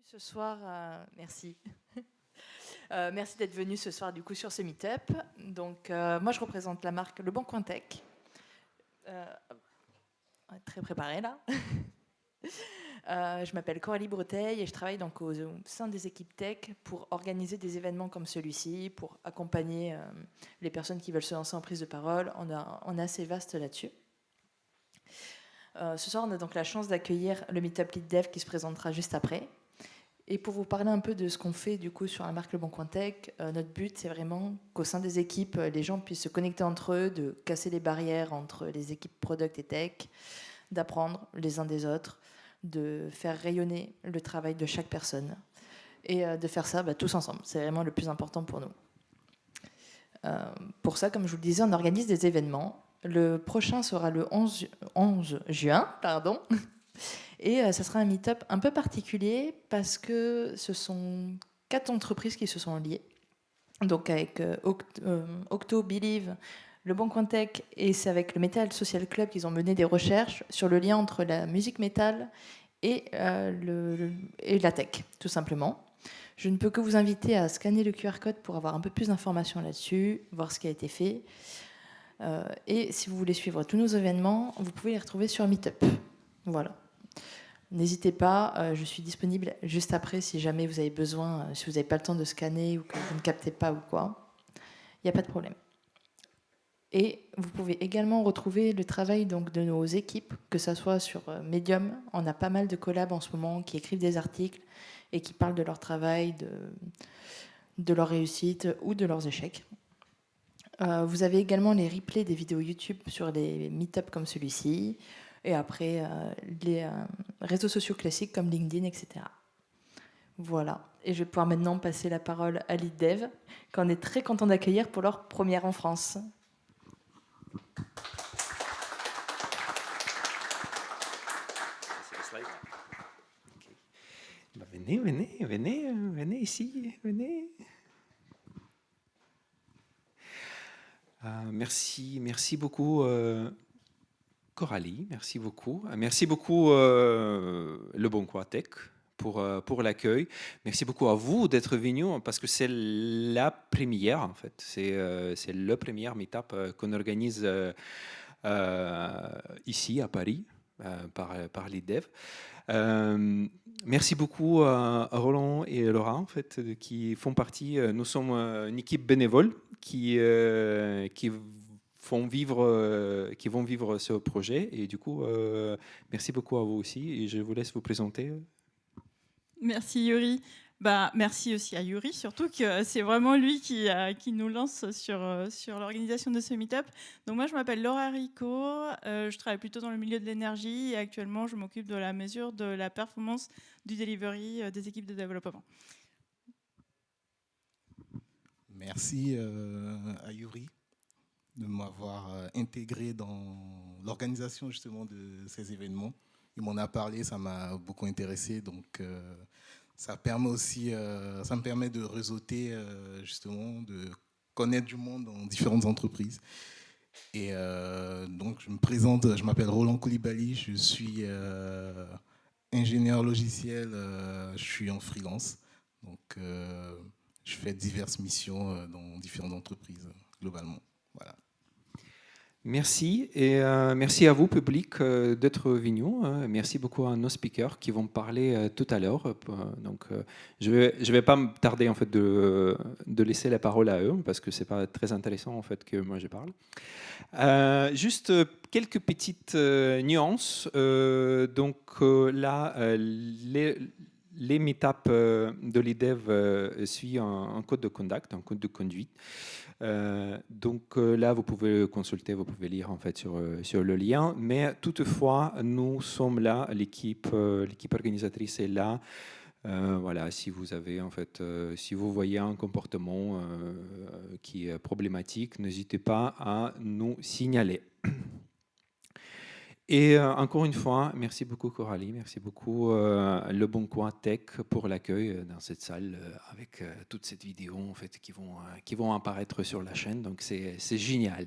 Ce soir, merci. Merci d'être venu ce soir du coup sur ce meet-up. Donc moi je représente la marque Le Bon Coin Tech. Très préparé là. Je m'appelle Coralie Breteil et je travaille donc au sein des équipes tech pour organiser des événements comme celui-ci, pour accompagner les personnes qui veulent se lancer en prise de parole. On est assez vaste là-dessus. Ce soir, on a donc la chance d'accueillir le Meetup Lead Dev qui se présentera juste après. Et pour vous parler un peu de ce qu'on fait du coup sur la marque Le Bon Coin Tech, notre but c'est vraiment qu'au sein des équipes, les gens puissent se connecter entre eux, de casser les barrières entre les équipes product et tech, d'apprendre les uns des autres, de faire rayonner le travail de chaque personne et de faire ça tous ensemble. C'est vraiment le plus important pour nous. Pour ça, comme je vous le disais, on organise des événements. Le prochain sera le 11 juin, pardon. Et ça sera un meet-up un peu particulier parce que ce sont 4 entreprises qui se sont liées. Donc avec Octo, Believe, Le Bon Coin Tech, et c'est avec le Metal Social Club qu'ils ont mené des recherches sur le lien entre la musique métal et la tech, tout simplement. Je ne peux que vous inviter à scanner le QR code pour avoir un peu plus d'informations là-dessus, voir ce qui a été fait. Et si vous voulez suivre tous nos événements, vous pouvez les retrouver sur Meetup. Voilà. N'hésitez pas, je suis disponible juste après si jamais vous avez besoin, si vous n'avez pas le temps de scanner ou que vous ne captez pas ou quoi. Il n'y a pas de problème. Et vous pouvez également retrouver le travail donc, de nos équipes, que ce soit sur Medium. On a pas mal de collabs en ce moment qui écrivent des articles et qui parlent de leur travail, de leur réussite ou de leurs échecs. Vous avez également les replays des vidéos YouTube sur des meet-ups comme celui-ci. Et après, les réseaux sociaux classiques comme LinkedIn, etc. Voilà. Et je vais pouvoir maintenant passer la parole à LeadDev, qu'on est très content d'accueillir pour leur première en France. Venez ici, venez. Merci beaucoup Coralie, merci beaucoup. Merci beaucoup Le Bon Coin Tech pour l'accueil. Merci beaucoup à vous d'être venus parce que c'est la première en fait. C'est le premier meet-up qu'on organise ici à Paris par l'IDEV. Merci beaucoup à Roland et Laura en fait, qui font partie. Nous sommes une équipe bénévole qui vont vivre ce projet. Et du coup, merci beaucoup à vous aussi. Et je vous laisse vous présenter. Merci Yuri. Merci aussi à Yuri, surtout que c'est vraiment lui qui nous lance sur l'organisation de ce meet-up. Donc moi, je m'appelle Laura Rico, je travaille plutôt dans le milieu de l'énergie et actuellement, je m'occupe de la mesure de la performance du delivery des équipes de développement. Merci à Yuri de m'avoir intégré dans l'organisation justement de ces événements. Il m'en a parlé, ça m'a beaucoup intéressé, donc ça me permet de réseauter justement, de connaître du monde dans différentes entreprises. Et donc je me présente, je m'appelle Roland Koulibaly, je suis ingénieur logiciel, je suis en freelance, donc je fais diverses missions dans différentes entreprises globalement. Voilà. Merci et merci à vous, public, d'être venu. Merci beaucoup à nos speakers qui vont parler tout à l'heure. Donc, je vais pas me tarder en fait de laisser la parole à eux parce que c'est pas très intéressant en fait que moi je parle. Juste quelques petites nuances. Donc là, les meetups de l'IDEV suivent un code de conduct, un code de conduite. Donc là, vous pouvez le consulter, vous pouvez lire en fait sur le lien. Mais toutefois, nous sommes là, l'équipe organisatrice est là. Voilà, si vous avez en fait, si vous voyez un comportement qui est problématique, n'hésitez pas à nous signaler. Et encore une fois, merci beaucoup Coralie, merci beaucoup Le Bon Coin Tech pour l'accueil dans cette salle avec toutes ces vidéos en fait, qui vont apparaître sur la chaîne, donc c'est génial.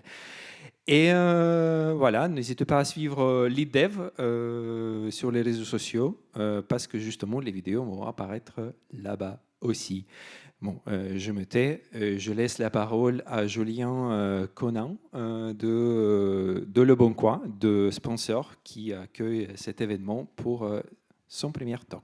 Et voilà, n'hésitez pas à suivre LeadDev sur les réseaux sociaux parce que justement les vidéos vont apparaître là-bas aussi. Bon, je me tais, je laisse la parole à Julien Conan de Le Bon Coin, de sponsor qui accueille cet événement pour son premier talk.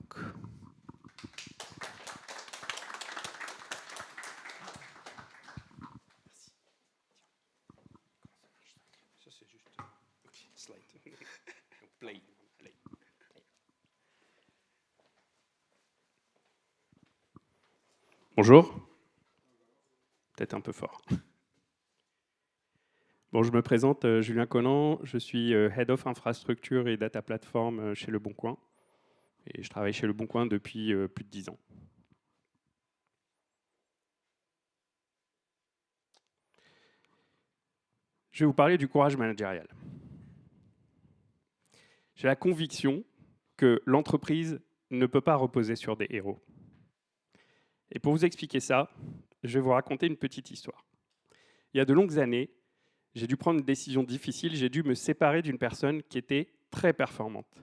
Bonjour. Peut-être un peu fort. Bon, je me présente, Julien Conan, je suis Head of Infrastructure et Data Platform chez Le Bon Coin. Et je travaille chez Le Bon Coin depuis plus de 10 ans. Je vais vous parler du courage managérial. J'ai la conviction que l'entreprise ne peut pas reposer sur des héros. Et pour vous expliquer ça, je vais vous raconter une petite histoire. Il y a de longues années, j'ai dû prendre une décision difficile, j'ai dû me séparer d'une personne qui était très performante.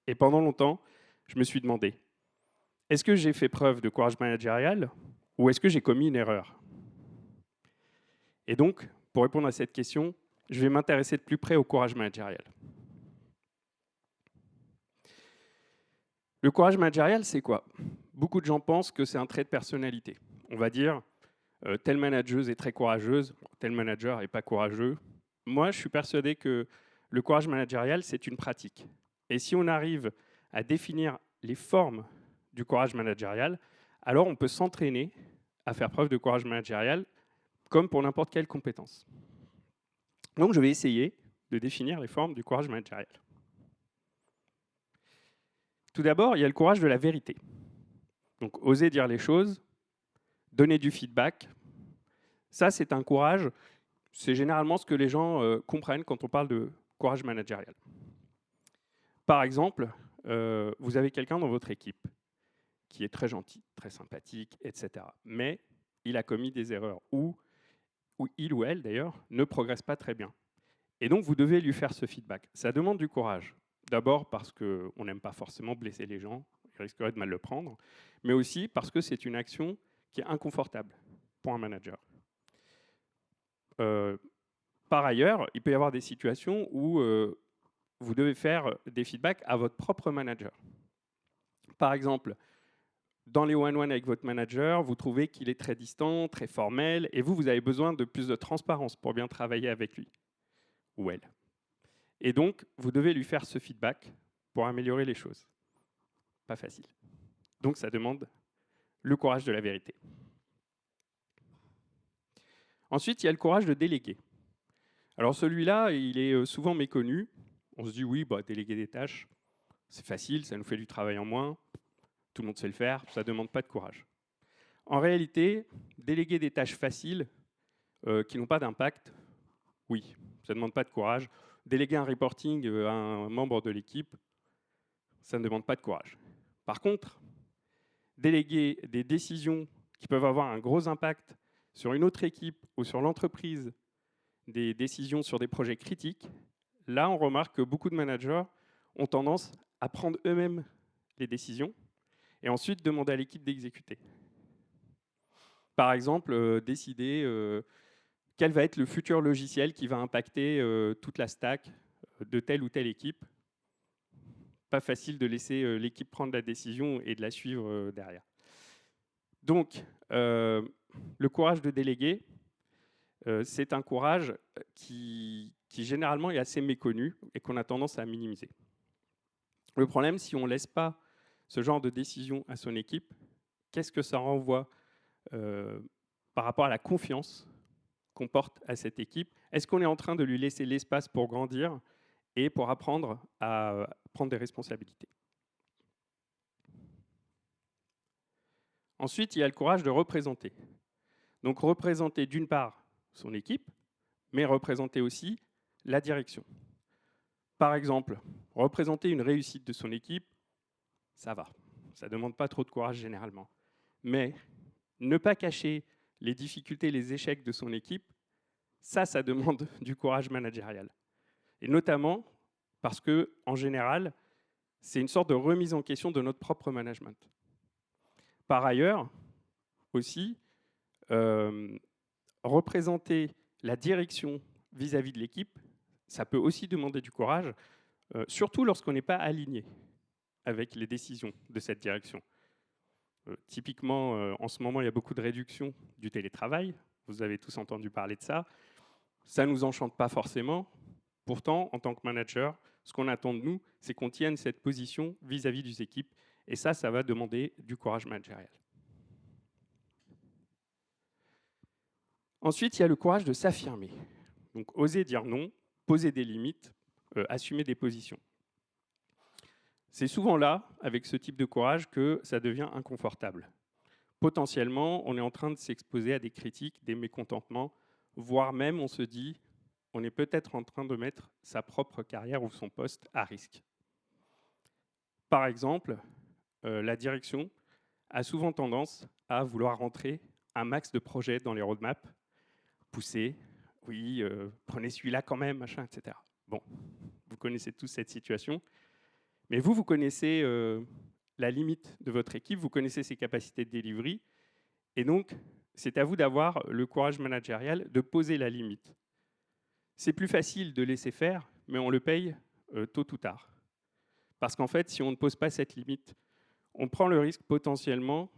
Et pendant longtemps, je me suis demandé, est-ce que j'ai fait preuve de courage managérial ou est-ce que j'ai commis une erreur? Et donc, pour répondre à cette question, je vais m'intéresser de plus près au courage managérial. Le courage managérial, c'est quoi? Beaucoup de gens pensent que c'est un trait de personnalité. On va dire, telle manageuse est très courageuse, tel manager n'est pas courageux. Moi, je suis persuadé que le courage managérial, c'est une pratique. Et si on arrive à définir les formes du courage managérial, alors on peut s'entraîner à faire preuve de courage managérial comme pour n'importe quelle compétence. Donc, je vais essayer de définir les formes du courage managérial. Tout d'abord, il y a le courage de la vérité. Donc, oser dire les choses, donner du feedback, ça, c'est un courage. C'est généralement ce que les gens comprennent quand on parle de courage managérial. Par exemple, vous avez quelqu'un dans votre équipe qui est très gentil, très sympathique, etc. Mais il a commis des erreurs, ou il ou elle, d'ailleurs, ne progresse pas très bien. Et donc, vous devez lui faire ce feedback. Ça demande du courage. D'abord parce qu'on n'aime pas forcément blesser les gens, ils risqueraient de mal le prendre, mais aussi parce que c'est une action qui est inconfortable pour un manager. Par ailleurs, il peut y avoir des situations où vous devez faire des feedbacks à votre propre manager. Par exemple, dans les one-one avec votre manager, vous trouvez qu'il est très distant, très formel, et vous avez besoin de plus de transparence pour bien travailler avec lui ou elle. Et donc, vous devez lui faire ce feedback pour améliorer les choses. Pas facile. Donc, ça demande le courage de la vérité. Ensuite, il y a le courage de déléguer. Alors, celui-là, il est souvent méconnu. On se dit, oui, déléguer des tâches, c'est facile, ça nous fait du travail en moins. Tout le monde sait le faire, ça ne demande pas de courage. En réalité, déléguer des tâches faciles qui n'ont pas d'impact, oui, ça ne demande pas de courage. Déléguer un reporting à un membre de l'équipe, ça ne demande pas de courage. Par contre, déléguer des décisions qui peuvent avoir un gros impact sur une autre équipe ou sur l'entreprise, des décisions sur des projets critiques, là, on remarque que beaucoup de managers ont tendance à prendre eux-mêmes les décisions et ensuite demander à l'équipe d'exécuter. Par exemple, décider quel va être le futur logiciel qui va impacter toute la stack de telle ou telle équipe. Pas facile de laisser l'équipe prendre la décision et de la suivre derrière. Donc, le courage de déléguer, c'est un courage qui généralement est assez méconnu et qu'on a tendance à minimiser. Le problème, si on ne laisse pas ce genre de décision à son équipe, qu'est-ce que ça renvoie par rapport à la confiance qu'on porte à cette équipe? Est-ce qu'on est en train de lui laisser l'espace pour grandir et pour apprendre à prendre des responsabilités? Ensuite, il y a le courage de représenter. Donc représenter d'une part son équipe, mais représenter aussi la direction. Par exemple, représenter une réussite de son équipe, ça va. Ça ne demande pas trop de courage généralement. Mais ne pas cacher les difficultés, les échecs de son équipe, ça demande du courage managérial. Et notamment parce que, en général, c'est une sorte de remise en question de notre propre management. Par ailleurs, aussi, représenter la direction vis-à-vis de l'équipe, ça peut aussi demander du courage, surtout lorsqu'on n'est pas aligné avec les décisions de cette direction. Typiquement, en ce moment, il y a beaucoup de réduction du télétravail. Vous avez tous entendu parler de ça. Ça ne nous enchante pas forcément. Pourtant, en tant que manager, ce qu'on attend de nous, c'est qu'on tienne cette position vis-à-vis des équipes. Et ça va demander du courage managérial. Ensuite, il y a le courage de s'affirmer. Donc, oser dire non, poser des limites, assumer des positions. C'est souvent là, avec ce type de courage, que ça devient inconfortable. Potentiellement, on est en train de s'exposer à des critiques, des mécontentements, voire même, on se dit, on est peut-être en train de mettre sa propre carrière ou son poste à risque. Par exemple, la direction a souvent tendance à vouloir rentrer un max de projets dans les roadmaps, pousser, oui, prenez celui-là quand même, machin, etc. Bon, vous connaissez tous cette situation. Mais vous connaissez la limite de votre équipe, vous connaissez ses capacités de delivery, et donc c'est à vous d'avoir le courage managérial de poser la limite. C'est plus facile de laisser faire, mais on le paye tôt ou tard. Parce qu'en fait, si on ne pose pas cette limite, on prend le risque potentiellement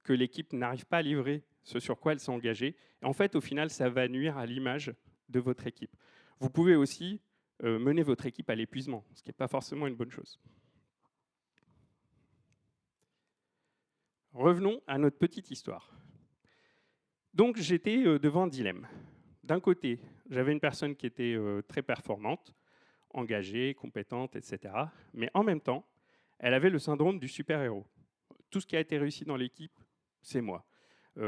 que l'équipe n'arrive pas à livrer ce sur quoi elle s'est engagée. Et en fait, au final, ça va nuire à l'image de votre équipe. Vous pouvez aussi mener votre équipe à l'épuisement, ce qui n'est pas forcément une bonne chose. Revenons à notre petite histoire. Donc j'étais devant un dilemme. D'un côté, j'avais une personne qui était très performante, engagée, compétente, etc. Mais en même temps, elle avait le syndrome du super-héros. Tout ce qui a été réussi dans l'équipe, c'est moi.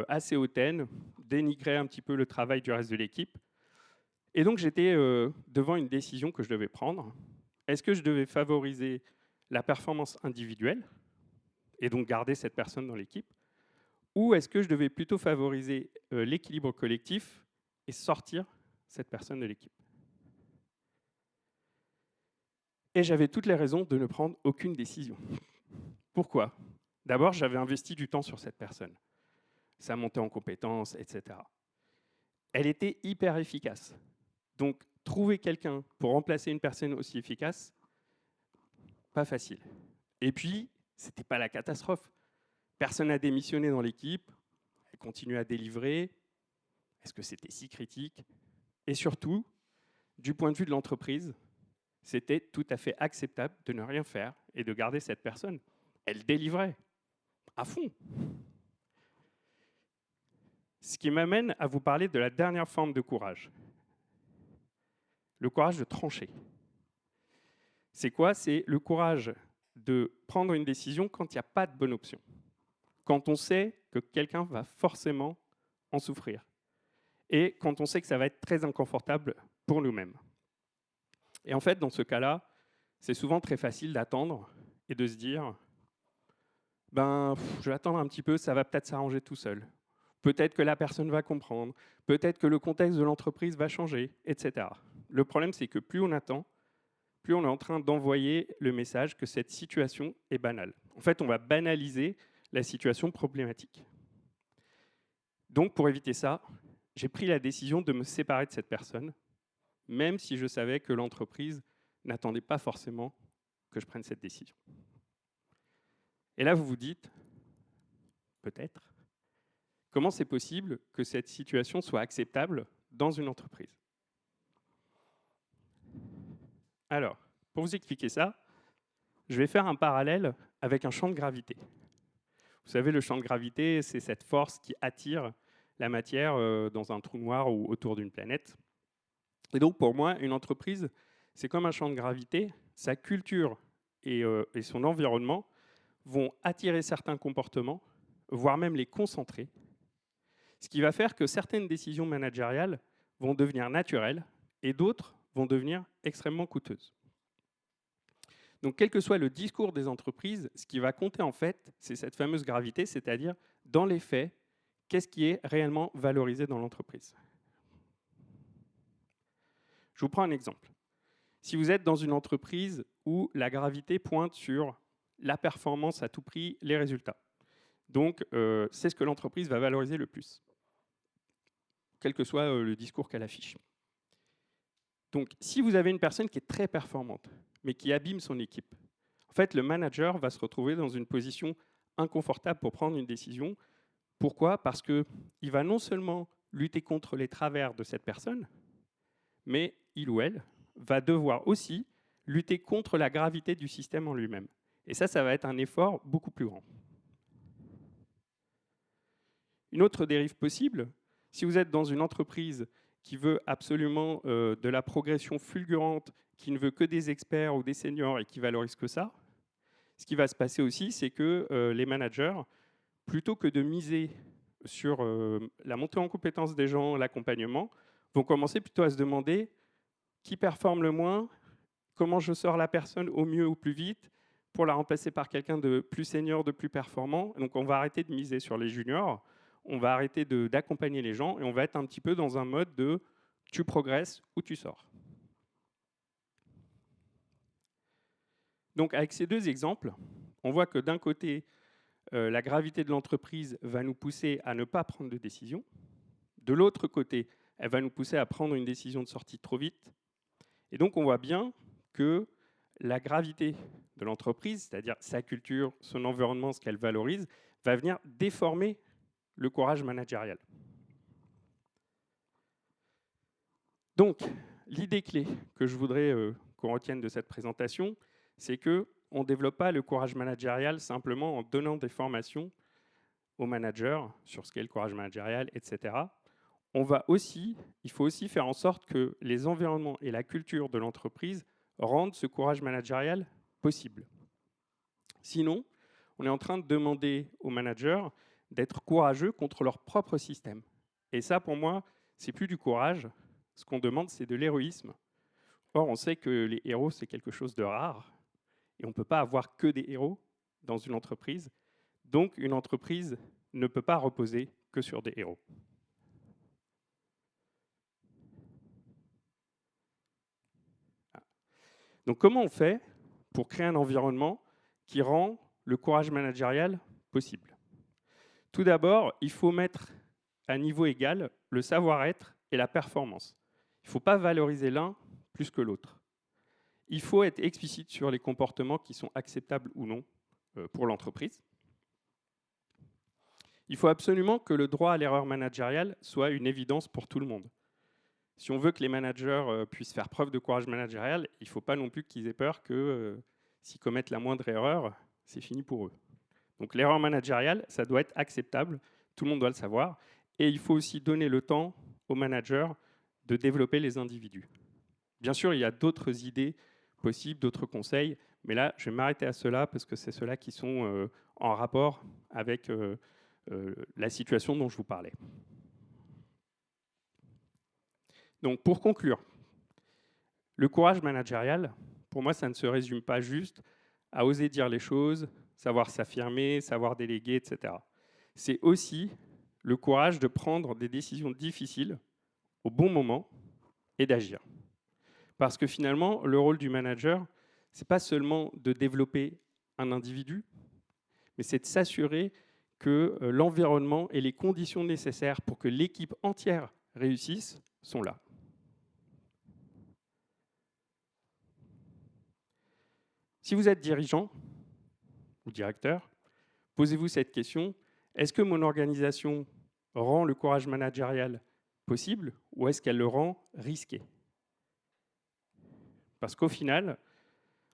Assez hautaine, dénigrer un petit peu le travail du reste de l'équipe. Et donc j'étais devant une décision que je devais prendre. Est-ce que je devais favoriser la performance individuelle et donc garder cette personne dans l'équipe, ou est-ce que je devais plutôt favoriser l'équilibre collectif et sortir cette personne de l'équipe? Et j'avais toutes les raisons de ne prendre aucune décision. Pourquoi? D'abord, j'avais investi du temps sur cette personne. Ça montait en compétences, etc. Elle était hyper efficace. Donc, trouver quelqu'un pour remplacer une personne aussi efficace, pas facile. Et puis, c'était pas la catastrophe. Personne n'a démissionné dans l'équipe, elle continue à délivrer. Est-ce que c'était si critique? Et surtout, du point de vue de l'entreprise, c'était tout à fait acceptable de ne rien faire et de garder cette personne. Elle délivrait à fond. Ce qui m'amène à vous parler de la dernière forme de courage. Le courage de trancher. C'est quoi? C'est le courage de prendre une décision quand il n'y a pas de bonne option. Quand on sait que quelqu'un va forcément en souffrir. Et quand on sait que ça va être très inconfortable pour nous-mêmes. Et en fait, dans ce cas-là, c'est souvent très facile d'attendre et de se dire je vais attendre un petit peu, ça va peut-être s'arranger tout seul. Peut-être que la personne va comprendre, peut-être que le contexte de l'entreprise va changer, etc. Le problème, c'est que plus on attend, plus on est en train d'envoyer le message que cette situation est banale. En fait, on va banaliser la situation problématique. Donc, pour éviter ça, j'ai pris la décision de me séparer de cette personne, même si je savais que l'entreprise n'attendait pas forcément que je prenne cette décision. Et là, vous vous dites, peut-être, comment c'est possible que cette situation soit acceptable dans une entreprise? Alors, pour vous expliquer ça, je vais faire un parallèle avec un champ de gravité. Vous savez, le champ de gravité, c'est cette force qui attire la matière dans un trou noir ou autour d'une planète. Et donc, pour moi, une entreprise, c'est comme un champ de gravité. Sa culture et son environnement vont attirer certains comportements, voire même les concentrer, ce qui va faire que certaines décisions managériales vont devenir naturelles et d'autres vont devenir extrêmement coûteuses. Donc, quel que soit le discours des entreprises, ce qui va compter en fait, c'est cette fameuse gravité, c'est-à-dire dans les faits, qu'est-ce qui est réellement valorisé dans l'entreprise. Je vous prends un exemple. Si vous êtes dans une entreprise où la gravité pointe sur la performance à tout prix, les résultats, donc c'est ce que l'entreprise va valoriser le plus, quel que soit le discours qu'elle affiche. Donc, si vous avez une personne qui est très performante, mais qui abîme son équipe, en fait, le manager va se retrouver dans une position inconfortable pour prendre une décision. Pourquoi? Parce qu'il va non seulement lutter contre les travers de cette personne, mais il ou elle va devoir aussi lutter contre la gravité du système en lui-même. Et ça va être un effort beaucoup plus grand. Une autre dérive possible, si vous êtes dans une entreprise qui veut absolument de la progression fulgurante, qui ne veut que des experts ou des seniors et qui valorise que ça, ce qui va se passer aussi, c'est que les managers, plutôt que de miser sur la montée en compétence des gens, l'accompagnement, vont commencer plutôt à se demander qui performe le moins, comment je sors la personne au mieux ou plus vite pour la remplacer par quelqu'un de plus senior, de plus performant. Donc on va arrêter de miser sur les juniors, on va arrêter d'accompagner les gens et on va être un petit peu dans un mode de tu progresses ou tu sors. Donc avec ces deux exemples, on voit que d'un côté, la gravité de l'entreprise va nous pousser à ne pas prendre de décision. De l'autre côté, elle va nous pousser à prendre une décision de sortie trop vite. Et donc on voit bien que la gravité de l'entreprise, c'est-à-dire sa culture, son environnement, ce qu'elle valorise, va venir déformer le courage managérial. Donc, l'idée clé que je voudrais qu'on retienne de cette présentation, c'est qu'on ne développe pas le courage managérial simplement en donnant des formations aux managers sur ce qu'est le courage managérial, etc. Il faut aussi faire en sorte que les environnements et la culture de l'entreprise rendent ce courage managérial possible. Sinon, on est en train de demander aux managers d'être courageux contre leur propre système. Et ça, pour moi, c'est plus du courage. Ce qu'on demande, c'est de l'héroïsme. Or, on sait que les héros, c'est quelque chose de rare. Et on ne peut pas avoir que des héros dans une entreprise. Donc, une entreprise ne peut pas reposer que sur des héros. Donc, comment on fait pour créer un environnement qui rend le courage managérial possible? Tout d'abord, il faut mettre à niveau égal le savoir-être et la performance. Il ne faut pas valoriser l'un plus que l'autre. Il faut être explicite sur les comportements qui sont acceptables ou non pour l'entreprise. Il faut absolument que le droit à l'erreur managériale soit une évidence pour tout le monde. Si on veut que les managers puissent faire preuve de courage managérial, il ne faut pas non plus qu'ils aient peur que s'ils commettent la moindre erreur, c'est fini pour eux. Donc l'erreur managériale, ça doit être acceptable, tout le monde doit le savoir, et il faut aussi donner le temps aux managers de développer les individus. Bien sûr, il y a d'autres idées possibles, d'autres conseils, mais là, je vais m'arrêter à cela parce que c'est ceux-là qui sont en rapport avec la situation dont je vous parlais. Donc, pour conclure, le courage managérial, pour moi, ça ne se résume pas juste à oser dire les choses, savoir s'affirmer, savoir déléguer, etc. C'est aussi le courage de prendre des décisions difficiles au bon moment et d'agir. Parce que finalement, le rôle du manager, ce n'est pas seulement de développer un individu, mais c'est de s'assurer que l'environnement et les conditions nécessaires pour que l'équipe entière réussisse sont là. Si vous êtes dirigeant ou directeur, posez-vous cette question, est-ce que mon organisation rend le courage managérial possible ou est-ce qu'elle le rend risqué? Parce qu'au final,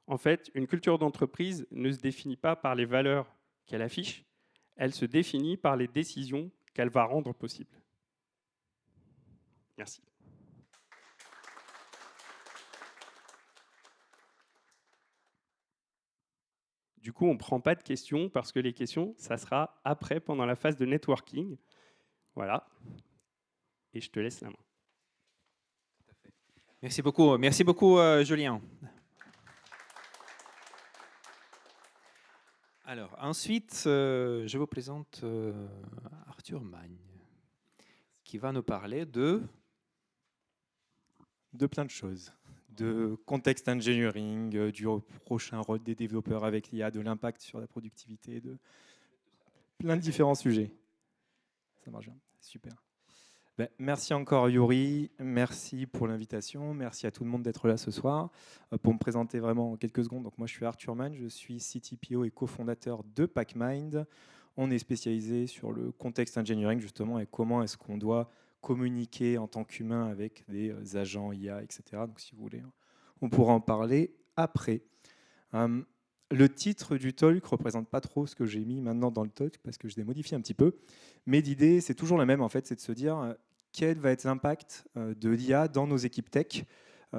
en fait, une culture d'entreprise ne se définit pas par les valeurs qu'elle affiche, elle se définit par les décisions qu'elle va rendre possibles. Merci. Du coup, on ne prend pas de questions parce que les questions, ça sera après, pendant la phase de networking. Voilà. Et je te laisse la main. Merci beaucoup, Julien. Alors, ensuite, je vous présente Arthur Magne, qui va nous parler de plein de choses. De context engineering, du prochain rôle des développeurs avec l'IA, de l'impact sur la productivité, de plein de différents sujets. Ça marche bien, super. Ben, merci encore Yuri, merci pour l'invitation, merci à tout le monde d'être là ce soir. Pour me présenter vraiment en quelques secondes, donc moi je suis Arthur Magne, je suis CTPO et cofondateur de PackMind. On est spécialisé sur le context engineering justement et comment est-ce qu'on doit communiquer en tant qu'humain avec des agents IA, etc. Donc si vous voulez, on pourra en parler après. Le titre du talk ne représente pas trop ce que j'ai mis maintenant dans le talk parce que je l'ai modifié un petit peu. Mais l'idée, c'est toujours la même en fait, c'est de se dire quel va être l'impact de l'IA dans nos équipes tech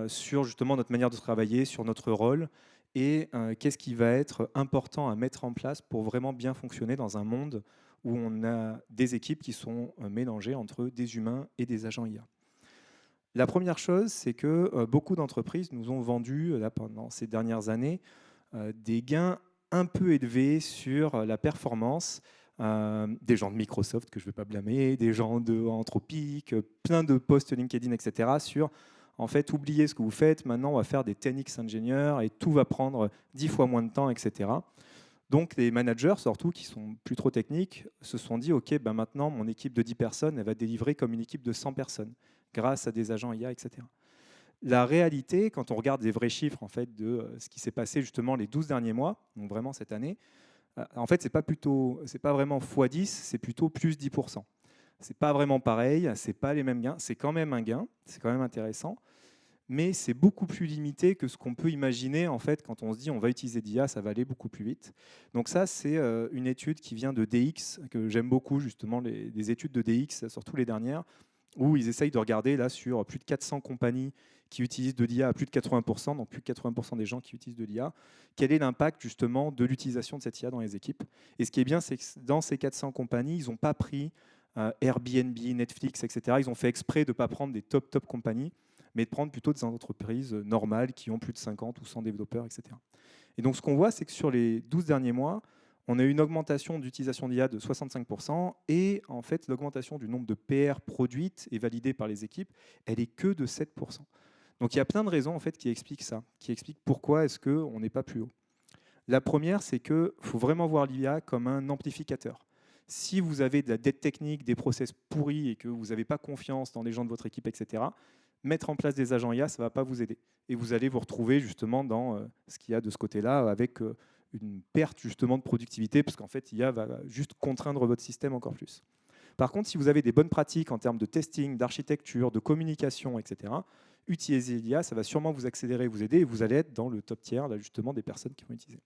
sur justement notre manière de travailler, sur notre rôle et qu'est-ce qui va être important à mettre en place pour vraiment bien fonctionner dans un monde où on a des équipes qui sont mélangées entre des humains et des agents IA. La première chose, c'est que beaucoup d'entreprises nous ont vendu là, pendant ces dernières années des gains un peu élevés sur la performance, des gens de Microsoft, que je ne vais pas blâmer, des gens de Anthropic, plein de posts LinkedIn, etc., sur, en fait, oubliez ce que vous faites, maintenant on va faire des 10x ingénieurs et tout va prendre 10 fois moins de temps, etc. Donc les managers, surtout, qui sont plus trop techniques, se sont dit, OK, ben maintenant, mon équipe de 10 personnes, elle va délivrer comme une équipe de 100 personnes, grâce à des agents IA, etc. La réalité, quand on regarde les vrais chiffres en fait, de ce qui s'est passé justement les 12 derniers mois, donc vraiment cette année, en fait, c'est pas vraiment x10, c'est plutôt plus 10%. C'est pas vraiment pareil, c'est pas les mêmes gains, c'est quand même un gain, c'est quand même intéressant, mais c'est beaucoup plus limité que ce qu'on peut imaginer en fait quand on se dit on va utiliser d'IA, ça va aller beaucoup plus vite. Donc ça, c'est une étude qui vient de DX, que j'aime beaucoup justement, les études de DX, surtout les dernières, où ils essayent de regarder là sur plus de 400 compagnies qui utilisent de l'IA à plus de 80%, donc plus de 80% des gens qui utilisent de l'IA, quel est l'impact justement de l'utilisation de cette IA dans les équipes. Et ce qui est bien, c'est que dans ces 400 compagnies, ils n'ont pas pris Airbnb, Netflix, etc. Ils ont fait exprès de ne pas prendre des top compagnies, mais de prendre plutôt des entreprises normales qui ont plus de 50 ou 100 développeurs, etc. Et donc ce qu'on voit, c'est que sur les 12 derniers mois, on a eu une augmentation d'utilisation d'IA de 65% et en fait l'augmentation du nombre de PR produites et validées par les équipes, elle est que de 7%. Donc il y a plein de raisons en fait qui expliquent ça, qui expliquent pourquoi est-ce qu'on n'est pas plus haut. La première, c'est qu'il faut vraiment voir l'IA comme un amplificateur. Si vous avez de la dette technique, des process pourris et que vous n'avez pas confiance dans les gens de votre équipe, etc., mettre en place des agents IA, ça ne va pas vous aider. Et vous allez vous retrouver justement dans ce qu'il y a de ce côté-là avec une perte justement de productivité parce qu'en fait, l'IA va juste contraindre votre système encore plus. Par contre, si vous avez des bonnes pratiques en termes de testing, d'architecture, de communication, etc., utiliser l'IA, ça va sûrement vous accélérer, vous aider et vous allez être dans le top tiers là, justement des personnes qui vont utiliser.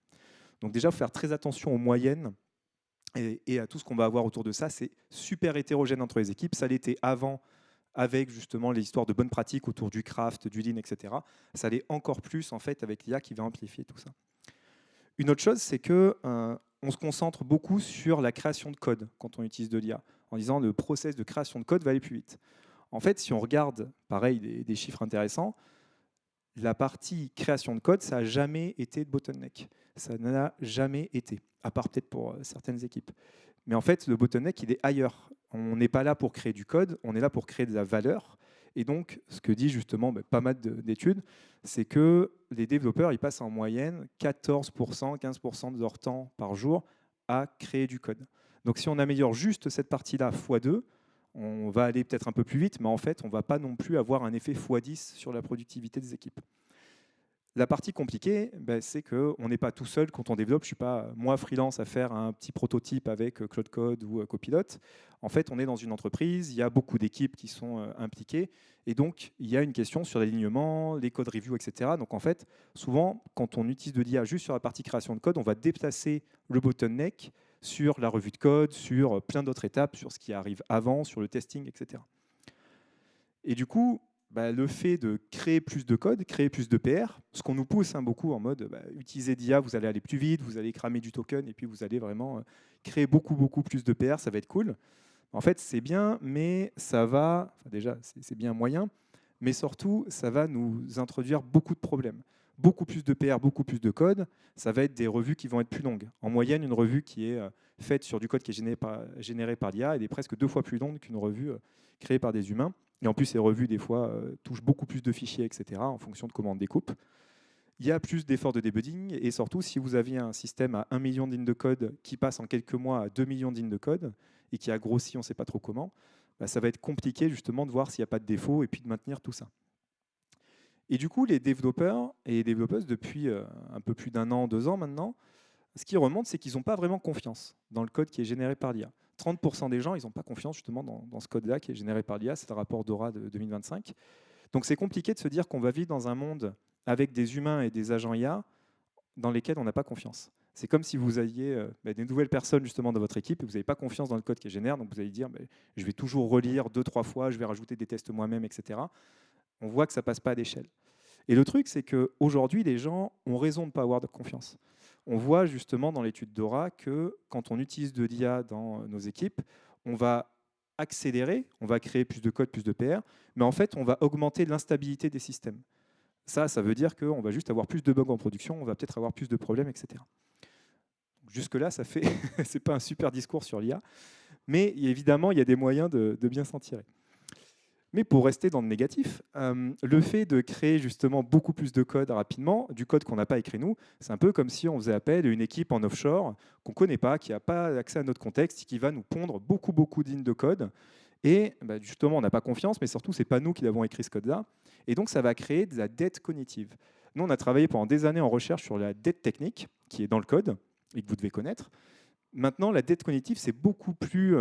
Donc déjà, il faut faire très attention aux moyennes et à tout ce qu'on va avoir autour de ça. C'est super hétérogène entre les équipes. Ça l'était avant avec justement les histoires de bonnes pratiques autour du craft, du lean, etc. Ça l'est encore plus en fait avec l'IA qui va amplifier tout ça. Une autre chose, c'est que on se concentre beaucoup sur la création de code quand on utilise de l'IA, en disant le process de création de code va aller plus vite. En fait, si on regarde, pareil, des chiffres intéressants, la partie création de code, ça n'a jamais été de bottleneck. Ça n'a jamais été, à part peut-être pour certaines équipes. Mais en fait, le bottleneck, il est ailleurs. On n'est pas là pour créer du code, on est là pour créer de la valeur. Et donc, ce que dit justement pas mal d'études, c'est que les développeurs, ils passent en moyenne 14%, 15% de leur temps par jour à créer du code. Donc, si on améliore juste cette partie-là x2, on va aller peut-être un peu plus vite, mais en fait, on ne va pas non plus avoir un effet x10 sur la productivité des équipes. La partie compliquée, c'est qu'on n'est pas tout seul quand on développe. Je ne suis pas, moi, freelance, à faire un petit prototype avec Claude Code ou Copilot. En fait, on est dans une entreprise, il y a beaucoup d'équipes qui sont impliquées. Et donc, il y a une question sur l'alignement, les code review, etc. Donc, en fait, souvent, quand on utilise de l'IA juste sur la partie création de code, on va déplacer le bottleneck sur la revue de code, sur plein d'autres étapes, sur ce qui arrive avant, sur le testing, etc. Et du coup, le fait de créer plus de code, créer plus de PR, ce qu'on nous pousse beaucoup en mode utilisez d'IA, vous allez aller plus vite, vous allez cramer du token et puis vous allez vraiment créer beaucoup plus de PR, ça va être cool. En fait, c'est bien, mais ça va, déjà, c'est bien moyen, mais surtout, ça va nous introduire beaucoup de problèmes. beaucoup plus de PR, beaucoup plus de code, ça va être des revues qui vont être plus longues. En moyenne, une revue qui est faite sur du code qui est généré par l'IA, elle est presque 2 fois plus longue qu'une revue créée par des humains. Et en plus, ces revues, des fois, touchent beaucoup plus de fichiers, etc., en fonction de comment on découpe. Il y a plus d'efforts de debugging, et surtout, si vous aviez un système à 1 million de lignes de code qui passe en quelques mois à 2 millions de lignes de code, et qui a grossi, on ne sait pas trop comment, bah, ça va être compliqué justement de voir s'il n'y a pas de défaut, et puis de maintenir tout ça. Et du coup, les développeurs et les développeuses, depuis un peu plus d'1 an, 2 ans maintenant, ce qui remonte, c'est qu'ils n'ont pas vraiment confiance dans le code qui est généré par l'IA. 30% des gens, ils n'ont pas confiance justement dans ce code-là qui est généré par l'IA. C'est un rapport DORA de 2025. Donc c'est compliqué de se dire qu'on va vivre dans un monde avec des humains et des agents IA dans lesquels on n'a pas confiance. C'est comme si vous aviez des nouvelles personnes justement dans votre équipe et vous n'avez pas confiance dans le code qui est généré. Donc vous allez dire, je vais toujours relire 2-3 fois, je vais rajouter des tests moi-même, etc. On voit que ça ne passe pas à l'échelle. Et le truc, c'est qu'aujourd'hui, les gens ont raison de ne pas avoir de confiance. On voit justement dans l'étude Dora que quand on utilise de l'IA dans nos équipes, on va accélérer, on va créer plus de code, plus de PR, mais en fait, on va augmenter l'instabilité des systèmes. Ça veut dire qu'on va juste avoir plus de bugs en production, on va peut-être avoir plus de problèmes, etc. Jusque-là, ça fait, c'est pas un super discours sur l'IA, mais évidemment, il y a des moyens de bien s'en tirer. Mais pour rester dans le négatif, le fait de créer justement beaucoup plus de code rapidement, du code qu'on n'a pas écrit nous, c'est un peu comme si on faisait appel à une équipe en offshore qu'on ne connaît pas, qui n'a pas accès à notre contexte, qui va nous pondre beaucoup de lignes de code. Et justement, on n'a pas confiance, mais surtout, ce n'est pas nous qui avons écrit ce code-là. Et donc, ça va créer de la dette cognitive. Nous, on a travaillé pendant des années en recherche sur la dette technique, qui est dans le code, et que vous devez connaître. Maintenant, la dette cognitive, c'est beaucoup plus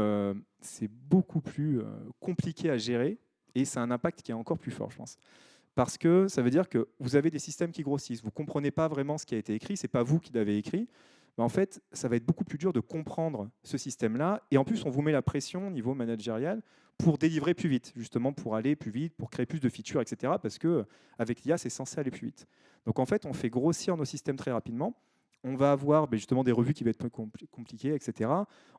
compliqué à gérer. Et c'est un impact qui est encore plus fort, je pense. Parce que ça veut dire que vous avez des systèmes qui grossissent. Vous ne comprenez pas vraiment ce qui a été écrit. Ce n'est pas vous qui l'avez écrit. Mais en fait, ça va être beaucoup plus dur de comprendre ce système-là. Et en plus, on vous met la pression au niveau managérial pour délivrer plus vite, justement pour aller plus vite, pour créer plus de features, etc. Parce qu'avec l'IA, c'est censé aller plus vite. Donc en fait, on fait grossir nos systèmes très rapidement. On va avoir justement des revues qui vont être plus compliquées, etc.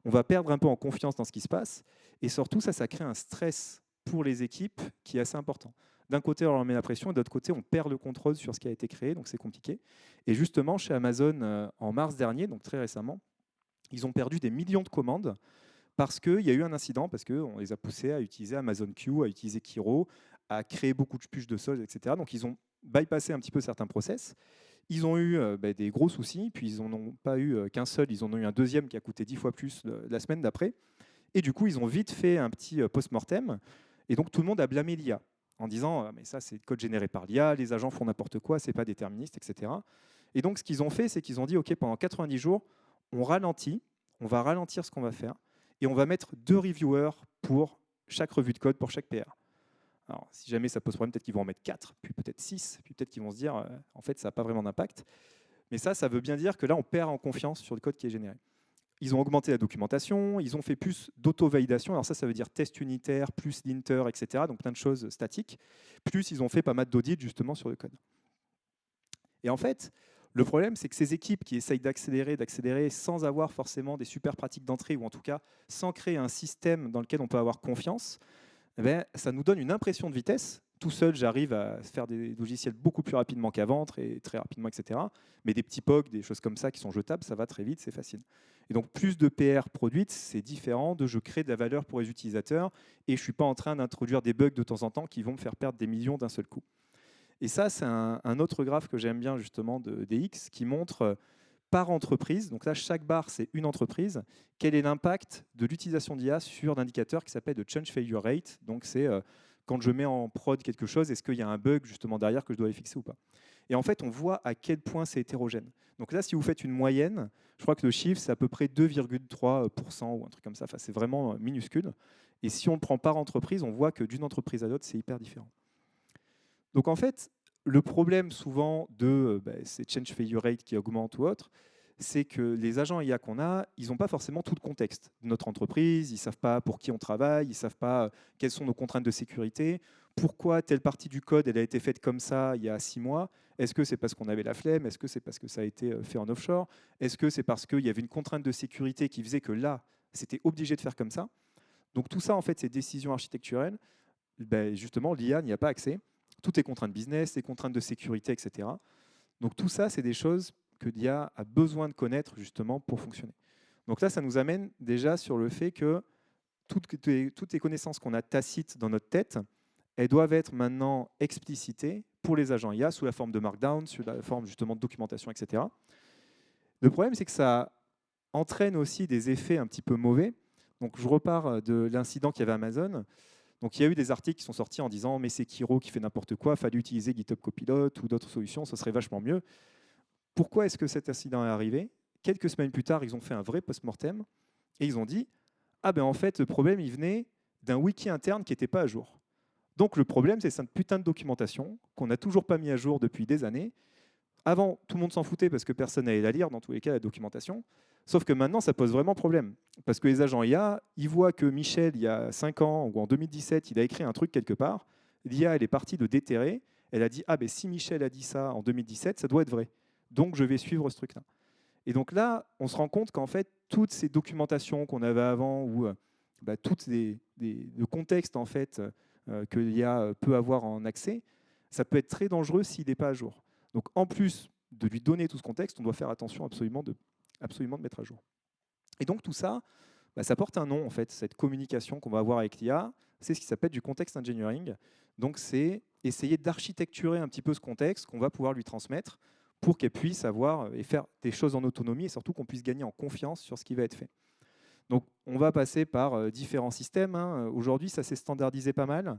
On va perdre un peu en confiance dans ce qui se passe. Et surtout, ça crée un stress pour les équipes qui est assez important. D'un côté, on leur met la pression, et de l'autre côté, on perd le contrôle sur ce qui a été créé, donc c'est compliqué. Et justement, chez Amazon, en mars dernier, donc très récemment, ils ont perdu des millions de commandes parce qu'il y a eu un incident, parce qu'on les a poussés à utiliser Amazon Q, à utiliser Kiro, à créer beaucoup de puces de solde, etc. Donc ils ont bypassé un petit peu certains process. Ils ont eu des gros soucis, puis ils n'en ont pas eu qu'un seul, ils en ont eu un deuxième qui a coûté 10 fois plus la semaine d'après. Et du coup, ils ont vite fait un petit post-mortem. Et donc tout le monde a blâmé l'IA en disant mais ça c'est le code généré par l'IA, les agents font n'importe quoi, c'est pas déterministe, etc. Et donc ce qu'ils ont fait, c'est qu'ils ont dit ok, pendant 90 jours, on ralentit, on va ralentir ce qu'on va faire et on va mettre 2 reviewers pour chaque revue de code, pour chaque PR. Alors si jamais ça pose problème, peut-être qu'ils vont en mettre 4, puis peut-être 6, puis peut-être qu'ils vont se dire en fait ça n'a pas vraiment d'impact. Mais ça veut bien dire que là on perd en confiance sur le code qui est généré. Ils ont augmenté la documentation, ils ont fait plus d'auto-validation. Alors ça veut dire test unitaire, plus linter, etc. Donc plein de choses statiques. Plus ils ont fait pas mal d'audits justement sur le code. Et en fait, le problème, c'est que ces équipes qui essayent d'accélérer sans avoir forcément des super pratiques d'entrée, ou en tout cas sans créer un système dans lequel on peut avoir confiance, ça nous donne une impression de vitesse. Tout seul, j'arrive à faire des logiciels beaucoup plus rapidement qu'avant, très rapidement, etc. Mais des petits POC, des choses comme ça qui sont jetables, ça va très vite, c'est facile. Et donc, plus de PR produites, c'est différent de je crée de la valeur pour les utilisateurs et je ne suis pas en train d'introduire des bugs de temps en temps qui vont me faire perdre des millions d'un seul coup. Et ça, c'est un autre graphe que j'aime bien justement de DX qui montre par entreprise, donc là, chaque barre, c'est une entreprise, quel est l'impact de l'utilisation d'IA sur l'indicateur qui s'appelle le change failure rate. Donc, c'est quand je mets en prod quelque chose, est-ce qu'il y a un bug justement derrière que je dois aller fixer ou pas? Et en fait, on voit à quel point c'est hétérogène. Donc là, si vous faites une moyenne, je crois que le chiffre, c'est à peu près 2,3% ou un truc comme ça. Enfin, c'est vraiment minuscule. Et si on le prend par entreprise, on voit que d'une entreprise à l'autre, c'est hyper différent. Donc en fait, le problème souvent de ces change failure rate qui augmentent ou autres, c'est que les agents IA qu'on a, ils n'ont pas forcément tout le contexte de notre entreprise, ils ne savent pas pour qui on travaille, ils ne savent pas quelles sont nos contraintes de sécurité, pourquoi telle partie du code elle a été faite comme ça il y a 6 mois, est-ce que c'est parce qu'on avait la flemme, est-ce que c'est parce que ça a été fait en offshore, est-ce que c'est parce qu'il y avait une contrainte de sécurité qui faisait que là, c'était obligé de faire comme ça. Donc tout ça, en fait, ces décisions architecturelles, justement, l'IA n'y a pas accès. Tout est contraintes business, les contraintes de sécurité, etc. Donc tout ça, c'est des choses que l'IA a besoin de connaître justement pour fonctionner. Donc là, ça nous amène déjà sur le fait que toutes les connaissances qu'on a tacites dans notre tête, elles doivent être maintenant explicitées pour les agents IA sous la forme de Markdown, sous la forme justement de documentation, etc. Le problème, c'est que ça entraîne aussi des effets un petit peu mauvais. Donc je repars de l'incident qu'il y avait à Amazon. Donc il y a eu des articles qui sont sortis en disant mais c'est Kiro qui fait n'importe quoi, fallait utiliser GitHub Copilot ou d'autres solutions, ce serait vachement mieux. Pourquoi est-ce que cet incident est arrivé? Quelques semaines plus tard, ils ont fait un vrai post-mortem et ils ont dit ah ben en fait le problème il venait d'un wiki interne qui n'était pas à jour. Donc le problème c'est cette putain de documentation qu'on n'a toujours pas mis à jour depuis des années. Avant tout le monde s'en foutait parce que personne n'allait la lire dans tous les cas la documentation. Sauf que maintenant ça pose vraiment problème parce que les agents IA ils voient que Michel il y a 5 ans ou en 2017 il a écrit un truc quelque part. L'IA elle est partie de déterrer. Elle a dit ah ben si Michel a dit ça en 2017 ça doit être vrai. Donc je vais suivre ce truc-là. Et donc là, on se rend compte qu'en fait, toutes ces documentations qu'on avait avant, ou toutes le contexte en fait, que l'IA peut avoir en accès, ça peut être très dangereux s'il n'est pas à jour. Donc en plus de lui donner tout ce contexte, on doit faire attention absolument de mettre à jour. Et donc tout ça, ça porte un nom en fait, cette communication qu'on va avoir avec l'IA, c'est ce qui s'appelle du context engineering. Donc c'est essayer d'architecturer un petit peu ce contexte qu'on va pouvoir lui transmettre pour qu'elle puisse avoir et faire des choses en autonomie et surtout qu'on puisse gagner en confiance sur ce qui va être fait. Donc on va passer par différents systèmes. Aujourd'hui, ça s'est standardisé pas mal.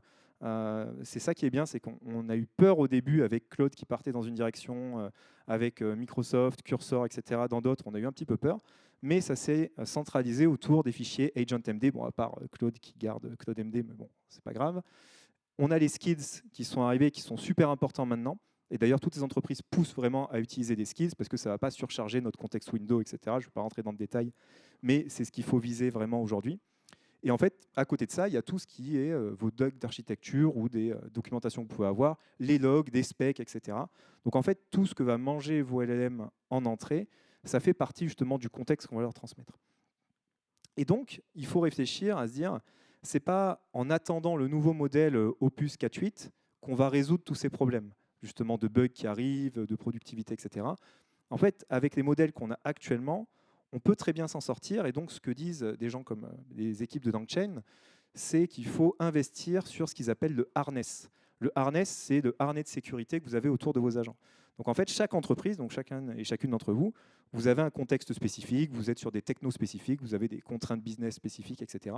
C'est ça qui est bien, c'est qu'on a eu peur au début avec Claude qui partait dans une direction, avec Microsoft, Cursor, etc. Dans d'autres, on a eu un petit peu peur. Mais ça s'est centralisé autour des fichiers AgentMD, bon, à part Claude qui garde CloudMD, mais bon, c'est pas grave. On a les skills qui sont arrivés, qui sont super importants maintenant. Et d'ailleurs, toutes les entreprises poussent vraiment à utiliser des skills parce que ça ne va pas surcharger notre contexte Windows, etc. Je ne vais pas rentrer dans le détail, mais c'est ce qu'il faut viser vraiment aujourd'hui. Et en fait, à côté de ça, il y a tout ce qui est vos docs d'architecture ou des documentations que vous pouvez avoir, les logs, des specs, etc. Donc en fait, tout ce que va manger vos LLM en entrée, ça fait partie justement du contexte qu'on va leur transmettre. Et donc, il faut réfléchir à se dire, ce n'est pas en attendant le nouveau modèle Opus 4.8 qu'on va résoudre tous ces problèmes, justement de bugs qui arrivent, de productivité, etc. En fait, avec les modèles qu'on a actuellement, on peut très bien s'en sortir. Et donc, ce que disent des gens comme les équipes de Dangchain, c'est qu'il faut investir sur ce qu'ils appellent le harness. Le harness, c'est le harnais de sécurité que vous avez autour de vos agents. Donc, en fait, chaque entreprise, donc chacun et chacune d'entre vous, vous avez un contexte spécifique, vous êtes sur des technos spécifiques, vous avez des contraintes business spécifiques, etc.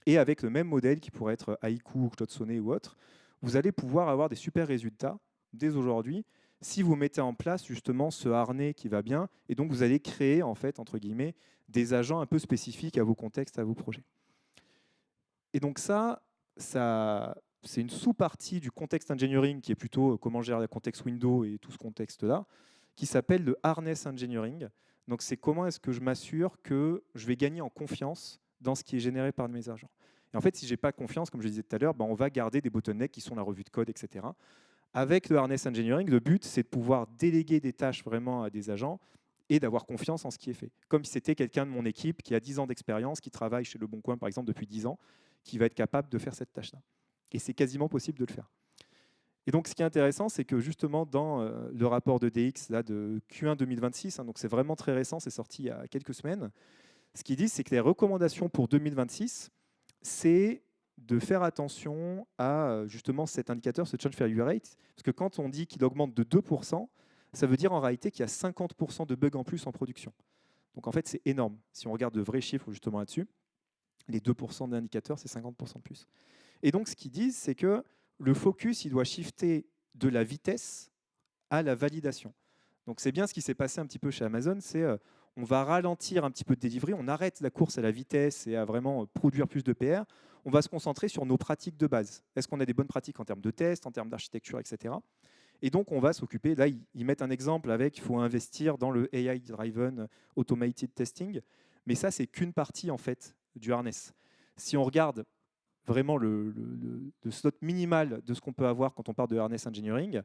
Et avec le même modèle qui pourrait être Haiku ou Claude Sonnet ou autre, vous allez pouvoir avoir des super résultats dès aujourd'hui si vous mettez en place justement ce harnais qui va bien. Et donc, vous allez créer, en fait, entre guillemets, des agents un peu spécifiques à vos contextes, à vos projets. Et donc ça c'est une sous-partie du context engineering qui est plutôt comment gérer le contexte Windows et tout ce contexte-là, qui s'appelle le harness engineering. Donc, c'est comment est-ce que je m'assure que je vais gagner en confiance dans ce qui est généré par mes agents. Et en fait, si je n'ai pas confiance, comme je disais tout à l'heure, on va garder des bottlenecks qui sont la revue de code, etc. Avec le harness engineering, le but, c'est de pouvoir déléguer des tâches vraiment à des agents et d'avoir confiance en ce qui est fait. Comme si c'était quelqu'un de mon équipe qui a 10 ans d'expérience, qui travaille chez Le Bon Coin, par exemple, depuis 10 ans, qui va être capable de faire cette tâche-là. Et c'est quasiment possible de le faire. Et donc, ce qui est intéressant, c'est que justement, dans le rapport de DX là, de Q1 2026, donc c'est vraiment très récent, c'est sorti il y a quelques semaines, ce qu'ils disent, c'est que les recommandations pour 2026, c'est de faire attention à justement cet indicateur, ce change failure rate, parce que quand on dit qu'il augmente de 2%, ça veut dire en réalité qu'il y a 50% de bugs en plus en production. Donc en fait, c'est énorme. Si on regarde de vrais chiffres justement là-dessus, les 2% d'indicateurs, c'est 50% de plus. Et donc ce qu'ils disent, c'est que le focus, il doit shifter de la vitesse à la validation. Donc c'est bien ce qui s'est passé un petit peu chez Amazon, c'est on va ralentir un petit peu de delivery, on arrête la course à la vitesse et à vraiment produire plus de PR, on va se concentrer sur nos pratiques de base. Est-ce qu'on a des bonnes pratiques en termes de tests, en termes d'architecture, etc. Et donc on va s'occuper, là ils mettent un exemple avec, il faut investir dans le AI-driven automated testing, mais ça c'est qu'une partie en fait du harness. Si on regarde vraiment le slot minimal de ce qu'on peut avoir quand on parle de harness engineering,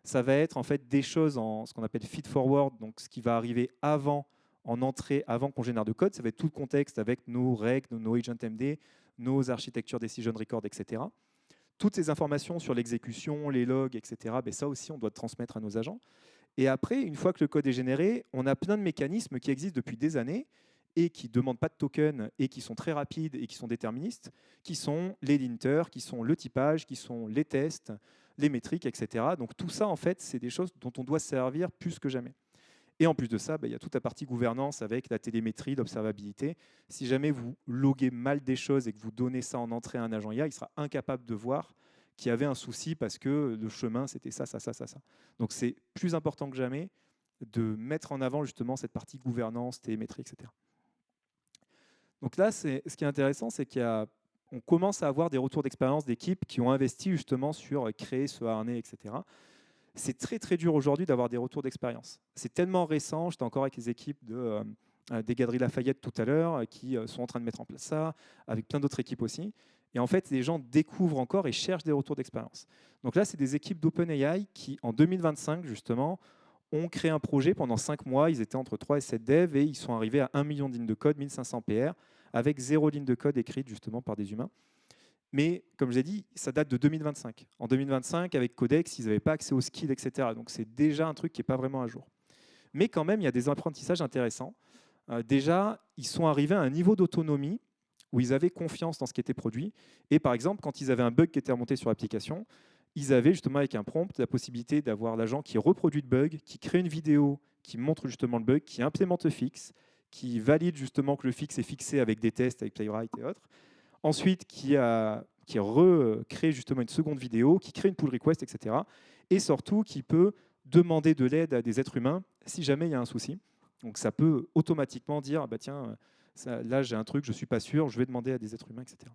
ça va être en fait des choses en ce qu'on appelle feed forward, donc ce qui va arriver avant, en entrée, avant qu'on génère de code. Ça va être tout le contexte avec nos règles, nos agent MD, nos architectures decision record, etc. Toutes ces informations sur l'exécution, les logs, etc., ça aussi, on doit transmettre à nos agents. Et après, une fois que le code est généré, on a plein de mécanismes qui existent depuis des années et qui ne demandent pas de token et qui sont très rapides et qui sont déterministes, qui sont les linters, qui sont le typage, qui sont les tests, les métriques, etc. Donc tout ça, en fait, c'est des choses dont on doit se servir plus que jamais. Et en plus de ça, il y a toute la partie gouvernance avec la télémétrie, l'observabilité. Si jamais vous loguez mal des choses et que vous donnez ça en entrée à un agent IA, il sera incapable de voir qu'il y avait un souci parce que le chemin, c'était ça, ça, ça, ça, ça. Donc c'est plus important que jamais de mettre en avant justement cette partie gouvernance, télémétrie, etc. Donc là, ce qui est intéressant, c'est qu'on commence à avoir des retours d'expérience d'équipes qui ont investi justement sur créer ce harnais, etc. C'est très très dur aujourd'hui d'avoir des retours d'expérience. C'est tellement récent, j'étais encore avec les équipes des Galeries Lafayette tout à l'heure, qui sont en train de mettre en place ça, avec plein d'autres équipes aussi. Et en fait, les gens découvrent encore et cherchent des retours d'expérience. Donc là, c'est des équipes d'OpenAI qui, en 2025, justement, ont créé un projet pendant 5 mois. Ils étaient entre 3 et 7 devs et ils sont arrivés à 1 million de lignes de code, 1500 PR, avec 0 ligne de code écrite justement par des humains. Mais comme je l'ai dit, ça date de 2025. En 2025, avec Codex, ils n'avaient pas accès aux skills, etc. Donc c'est déjà un truc qui n'est pas vraiment à jour. Mais quand même, il y a des apprentissages intéressants. Déjà, ils sont arrivés à un niveau d'autonomie où ils avaient confiance dans ce qui était produit. Et par exemple, quand ils avaient un bug qui était remonté sur l'application, ils avaient justement avec un prompt la possibilité d'avoir l'agent qui reproduit le bug, qui crée une vidéo qui montre justement le bug, qui implémente le fixe, qui valide justement que le fixe est fixé avec des tests, avec Playwright et autres. Ensuite, qui recrée justement une seconde vidéo, qui crée une pull request, etc. Et surtout, qui peut demander de l'aide à des êtres humains si jamais il y a un souci. Donc ça peut automatiquement dire, bah tiens, là j'ai un truc, je ne suis pas sûr, je vais demander à des êtres humains, etc.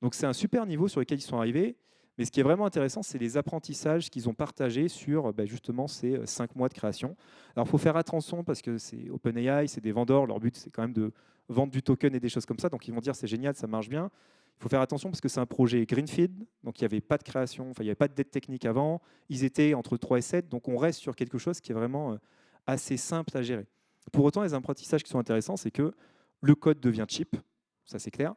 Donc c'est un super niveau sur lequel ils sont arrivés. Mais ce qui est vraiment intéressant, c'est les apprentissages qu'ils ont partagés sur justement ces 5 mois de création. Alors il faut faire attention parce que c'est OpenAI, c'est des vendeurs, leur but c'est quand même de vendre du token et des choses comme ça. Donc ils vont dire c'est génial, ça marche bien. Il faut faire attention parce que c'est un projet Greenfield, donc il n'y avait pas de création, enfin il n'y avait pas de dette technique avant. Ils étaient entre 3 et 7, donc on reste sur quelque chose qui est vraiment assez simple à gérer. Pour autant, les apprentissages qui sont intéressants, c'est que le code devient cheap, ça c'est clair.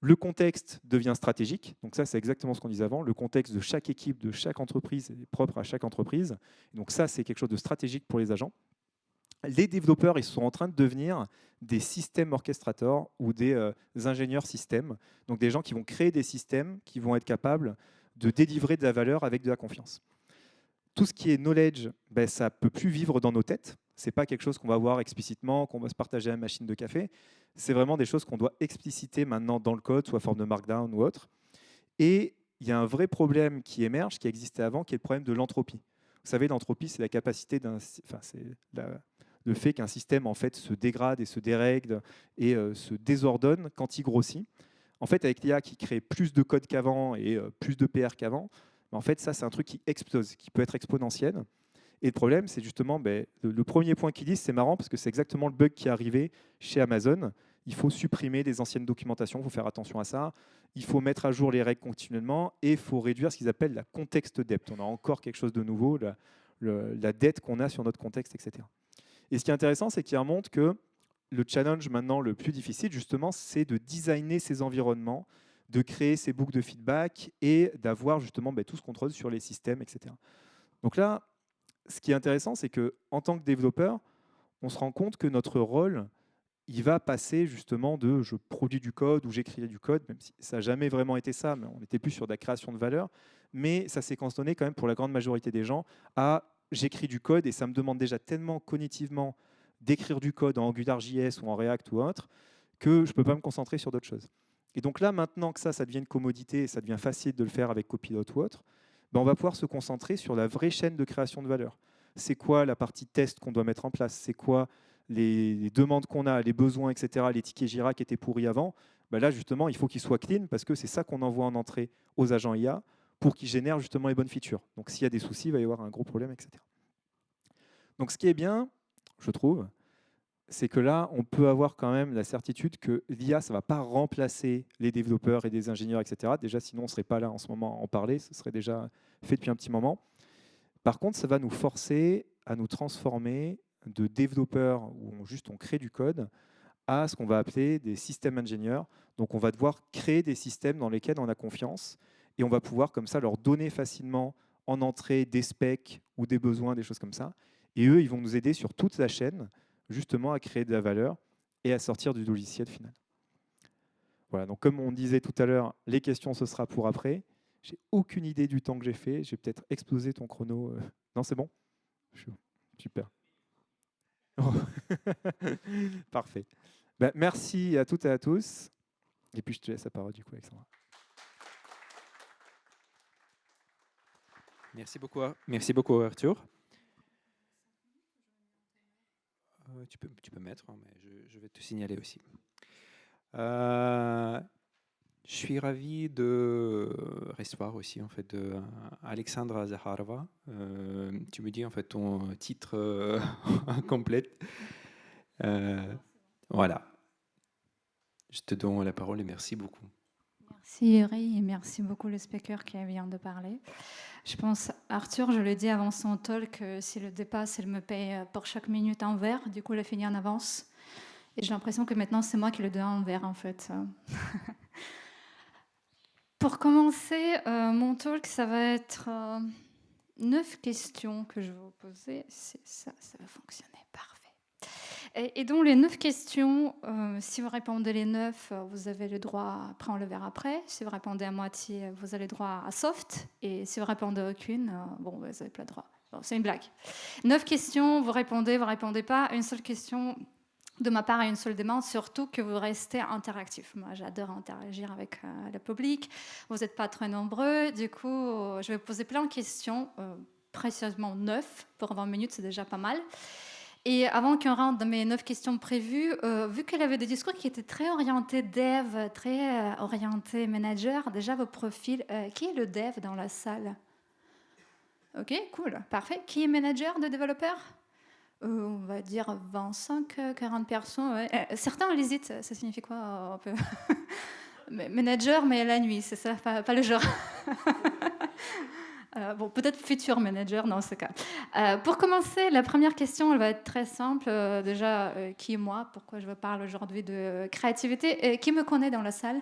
Le contexte devient stratégique. Donc ça, c'est exactement ce qu'on disait avant. Le contexte de chaque équipe, de chaque entreprise est propre à chaque entreprise. Donc ça, c'est quelque chose de stratégique pour les agents. Les développeurs, ils sont en train de devenir des systèmes orchestrateurs ou des ingénieurs systèmes. Donc des gens qui vont créer des systèmes qui vont être capables de délivrer de la valeur avec de la confiance. Tout ce qui est knowledge, ça ne peut plus vivre dans nos têtes. Ce n'est pas quelque chose qu'on va voir explicitement, qu'on va se partager à la machine de café. C'est vraiment des choses qu'on doit expliciter maintenant dans le code, soit forme de markdown ou autre. Et il y a un vrai problème qui émerge, qui existait avant, qui est le problème de l'entropie. Vous savez, l'entropie, c'est la capacité le fait qu'un système en fait se dégrade et se dérègle et se désordonne quand il grossit. En fait, avec l'IA qui crée plus de code qu'avant et plus de PR qu'avant, en fait, ça, c'est un truc qui explose, qui peut être exponentiel. Et le problème, c'est justement, le premier point qu'ils disent, c'est marrant parce que c'est exactement le bug qui est arrivé chez Amazon. Il faut supprimer les anciennes documentations, il faut faire attention à ça. Il faut mettre à jour les règles continuellement et il faut réduire ce qu'ils appellent la context debt. On a encore quelque chose de nouveau, la dette qu'on a sur notre contexte, etc. Et ce qui est intéressant, c'est qu'il remonte que le challenge maintenant le plus difficile, justement, c'est de designer ces environnements, de créer ces boucles de feedback et d'avoir justement tout ce contrôle sur les systèmes, etc. Donc là, ce qui est intéressant, c'est qu'en tant que développeur, on se rend compte que notre rôle, il va passer justement de je produis du code ou j'écris du code, même si ça n'a jamais vraiment été ça, mais on n'était plus sur de la création de valeur, mais ça s'est cantonné quand même pour la grande majorité des gens à j'écris du code et ça me demande déjà tellement cognitivement d'écrire du code en AngularJS ou en React ou autre que je ne peux pas me concentrer sur d'autres choses. Et donc là, maintenant que ça devient une commodité et ça devient facile de le faire avec Copilot ou autre, on va pouvoir se concentrer sur la vraie chaîne de création de valeur. C'est quoi la partie test qu'on doit mettre en place? C'est quoi les demandes qu'on a, les besoins, etc., les tickets Jira qui étaient pourris avant? Là, justement, il faut qu'ils soient clean parce que c'est ça qu'on envoie en entrée aux agents IA pour qu'ils génèrent justement les bonnes features. Donc, s'il y a des soucis, il va y avoir un gros problème, etc. Donc, ce qui est bien, je trouve, c'est que là, on peut avoir quand même la certitude que l'IA, ça ne va pas remplacer les développeurs et des ingénieurs, etc. Déjà, sinon, on ne serait pas là en ce moment à en parler, ce serait déjà fait depuis un petit moment. Par contre, ça va nous forcer à nous transformer de développeurs où on crée du code à ce qu'on va appeler des systèmes ingénieurs. Donc, on va devoir créer des systèmes dans lesquels on a confiance et on va pouvoir comme ça leur donner facilement en entrée des specs ou des besoins, des choses comme ça. Et eux, ils vont nous aider sur toute la chaîne, justement, à créer de la valeur et à sortir du logiciel final. Voilà, donc comme on disait tout à l'heure, les questions, ce sera pour après. J'ai aucune idée du temps que j'ai fait. J'ai peut-être explosé ton chrono. Non, c'est bon? Super. Parfait. Ben, merci à toutes et à tous. Et puis, je te laisse la parole, du coup, Alexandra. Merci beaucoup Arthur. Tu peux mettre, hein, mais je vais te signaler aussi. Je suis ravi de recevoir aussi en fait Alexandra Zaharova. Tu me dis en fait ton titre complet. Voilà. Je te donne la parole et merci beaucoup. Merci Yuri et merci beaucoup le speaker qui vient de parler. Je pense, Arthur, je l'ai dit avant son talk, s'il le dépasse, il me paye pour chaque minute un verre. Du coup, il a fini en avance. Et j'ai l'impression que maintenant, c'est moi qui le donne un verre, en fait. Pour commencer, mon talk, ça va être 9 questions que je vais vous poser. C'est ça, ça va fonctionner. Parfait. Et donc, les 9 questions, si vous répondez les 9, vous avez le droit à prendre le verre après. Si vous répondez à moitié, vous avez le droit à soft. Et si vous répondez aucune, bon, vous n'avez pas le droit. Bon, c'est une blague. 9 questions, vous répondez pas. Une seule question de ma part et une seule demande, surtout que vous restez interactif. Moi, j'adore interagir avec le public. Vous n'êtes pas très nombreux. Du coup, je vais poser plein de questions, précisément 9. Pour 20 minutes, c'est déjà pas mal. Et avant qu'on rentre dans mes 9 questions prévues, vu qu'elle avait des discours qui étaient très orientés dev, très orientés manager, déjà vos profils, qui est le dev dans la salle? Ok, cool, parfait. Qui est manager de développeur? On va dire 25-40 personnes. Ouais. Certains hésitent, ça signifie quoi un peu? Manager, mais la nuit, c'est ça, pas le jour. Bon, peut-être futur manager dans ce cas. Pour commencer, la première question, elle va être très simple. Déjà, qui est moi? Pourquoi je vous parle aujourd'hui de créativité? Qui me connaît dans la salle?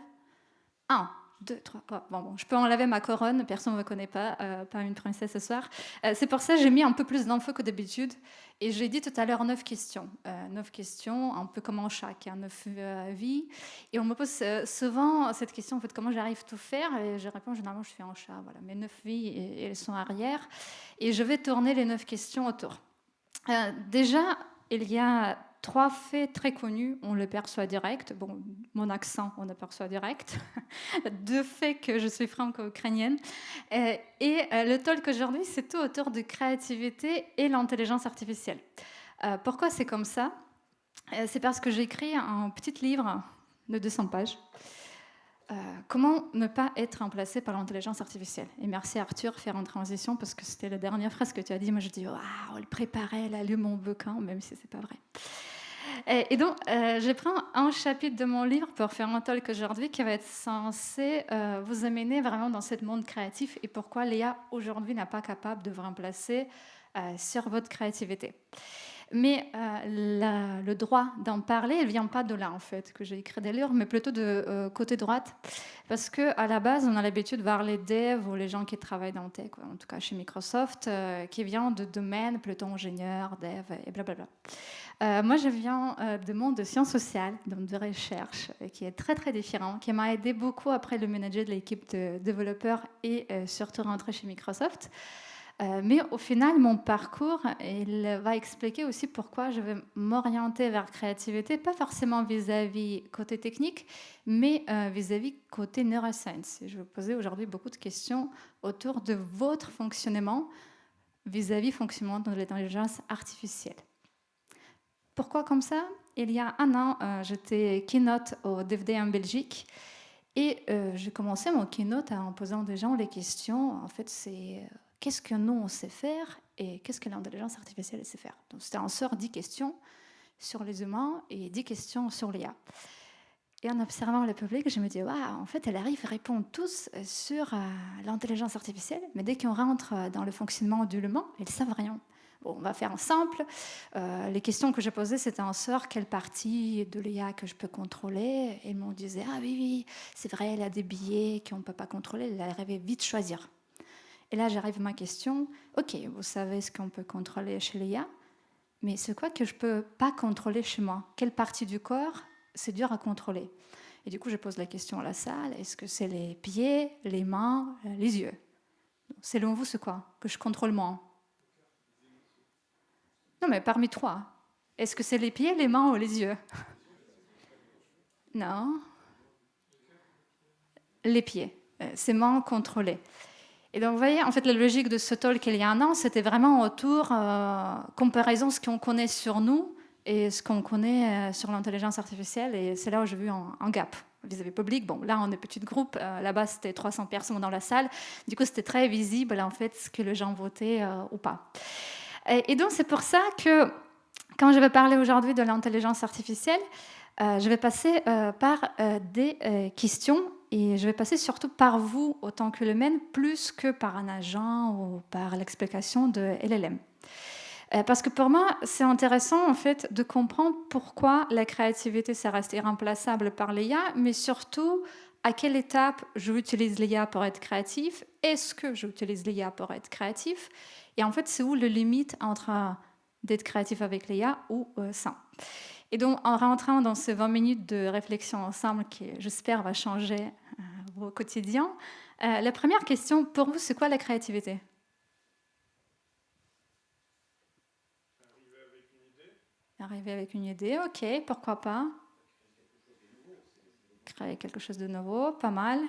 1, 2, 3, 4. Bon, je peux enlever ma couronne, personne ne me connaît pas une princesse ce soir. C'est pour ça que j'ai mis un peu plus d'infos que d'habitude. Et j'ai dit tout à l'heure 9 questions. 9 questions, un peu comme en chaque, 9 vies. Et on me pose souvent cette question, en fait, comment j'arrive à tout faire? Et je réponds, généralement, je fais en chat. Voilà, mes 9 vies, et elles sont arrière. Et je vais tourner les 9 questions autour. Déjà, il y a 3 faits très connus, on le perçoit direct. Bon, mon accent, on le perçoit direct. 2 faits que je suis franco-ukrainienne. Et le talk aujourd'hui, c'est tout autour de créativité et l'intelligence artificielle. Pourquoi c'est comme ça? C'est parce que j'ai écrit un petit livre de 200 pages. Comment ne pas être remplacé par l'intelligence artificielle? Et merci Arthur de faire une transition parce que c'était la dernière phrase que tu as dit. Moi je dis waouh, elle préparait, elle a lu mon bouquin, même si c'est pas vrai. Et donc je prends un chapitre de mon livre pour faire un talk aujourd'hui qui va être censé vous amener vraiment dans ce monde créatif et pourquoi l'IA aujourd'hui n'est pas capable de vous remplacer sur votre créativité. Mais le droit d'en parler, il ne vient pas de là, en fait, que j'ai écrit des livres, mais plutôt de côté droite. Parce qu'à la base, on a l'habitude de voir les devs ou les gens qui travaillent dans le tech, en tout cas chez Microsoft, qui viennent de domaines plutôt ingénieurs, dev et blablabla. Moi, je viens du monde de sciences sociales, donc de recherche, qui est très, très différent, qui m'a aidé beaucoup après le manager de l'équipe de développeurs et surtout rentrer chez Microsoft. Mais au final, mon parcours, il va expliquer aussi pourquoi je vais m'orienter vers créativité, pas forcément vis-à-vis côté technique, mais vis-à-vis côté neuroscience. Et je vais vous poser aujourd'hui beaucoup de questions autour de votre fonctionnement vis-à-vis fonctionnement de l'intelligence artificielle. Pourquoi comme ça? Il y a un an, j'étais keynote au DevDay en Belgique et j'ai commencé mon keynote en posant des gens les questions. En fait, c'est... qu'est-ce que nous, on sait faire et qu'est-ce que l'intelligence artificielle sait faire? Donc, c'était en sort 10 questions sur les humains et 10 questions sur l'IA. Et en observant le public, je me dis, waouh, en fait, elle arrive à répondre tous sur l'intelligence artificielle, mais dès qu'on rentre dans le fonctionnement de l'humain, ils ne savent rien. Bon, on va faire un simple. Les questions que j'ai posées, c'était en sort quelle partie de l'IA que je peux contrôler. Et ils m'ont dit, ah oui, c'est vrai, elle a des biais qu'on ne peut pas contrôler, elle arrivait vite choisir. Et là, j'arrive à ma question. OK, vous savez ce qu'on peut contrôler chez l'IA. mais c'est quoi que je ne peux pas contrôler chez moi? Quelle partie du corps c'est dur à contrôler? Et du coup, je pose la question à la salle, est-ce que c'est les pieds, les mains, les yeux? Selon vous, c'est quoi que je contrôle moins? Non, mais parmi trois. Est-ce que c'est les pieds, les mains ou les yeux? Non. Les pieds. C'est moins contrôlé. Et donc, vous voyez, en fait, la logique de ce talk il y a un an, c'était vraiment autour comparaison ce qu'on connaît sur nous et ce qu'on connaît sur l'intelligence artificielle. Et c'est là où j'ai vu un gap vis-à-vis public. Bon, là, on est petit groupe. Là-bas, c'était 300 personnes dans la salle. Du coup, c'était très visible, en fait, ce que les gens votaient ou pas. Et donc, c'est pour ça que, quand je vais parler aujourd'hui de l'intelligence artificielle, je vais passer par des questions et je vais passer surtout par vous, autant que le MEN, plus que par un agent ou par l'explication de LLM. Parce que pour moi, c'est intéressant en fait de comprendre pourquoi la créativité, ça reste irremplaçable par l'IA, mais surtout à quelle étape j'utilise l'IA pour être créatif, est-ce que j'utilise l'IA pour être créatif, et en fait, c'est où la limite entre d'être créatif avec l'IA ou sans. Et donc, en rentrant dans ces 20 minutes de réflexion ensemble, qui, j'espère, va changer vos quotidiens, la première question, pour vous, c'est quoi la créativité? Arriver avec une idée, ok, pourquoi pas? Créer quelque chose de nouveau, pas mal.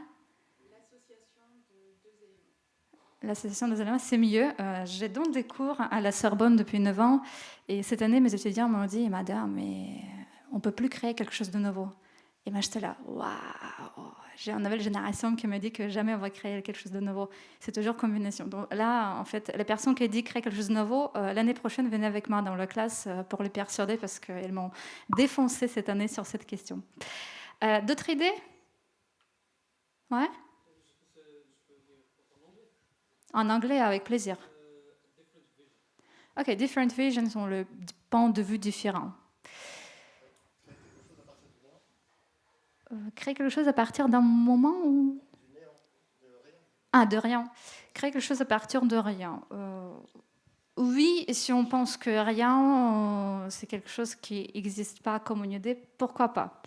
L'association des éléments, c'est mieux. J'ai donc des cours à la Sorbonne depuis 9 ans. Et cette année, mes étudiants m'ont dit, madame, mais on ne peut plus créer quelque chose de nouveau. Et moi, j'étais là, waouh, j'ai une nouvelle génération qui me dit que jamais on va créer quelque chose de nouveau. C'est toujours combination. Donc là, en fait, les personnes qui disent créer quelque chose de nouveau, l'année prochaine, venez avec moi dans la classe pour les persuader parce qu'elles m'ont défoncé cette année sur cette question. D'autres idées? Ouais? En anglais, avec plaisir. Ok, different visions sont le pan de vue différent. Créer quelque chose à partir d'un moment où... Ah, de rien. Créer quelque chose à partir de rien. Oui, et si on pense que rien, c'est quelque chose qui n'existe pas comme une idée, pourquoi pas?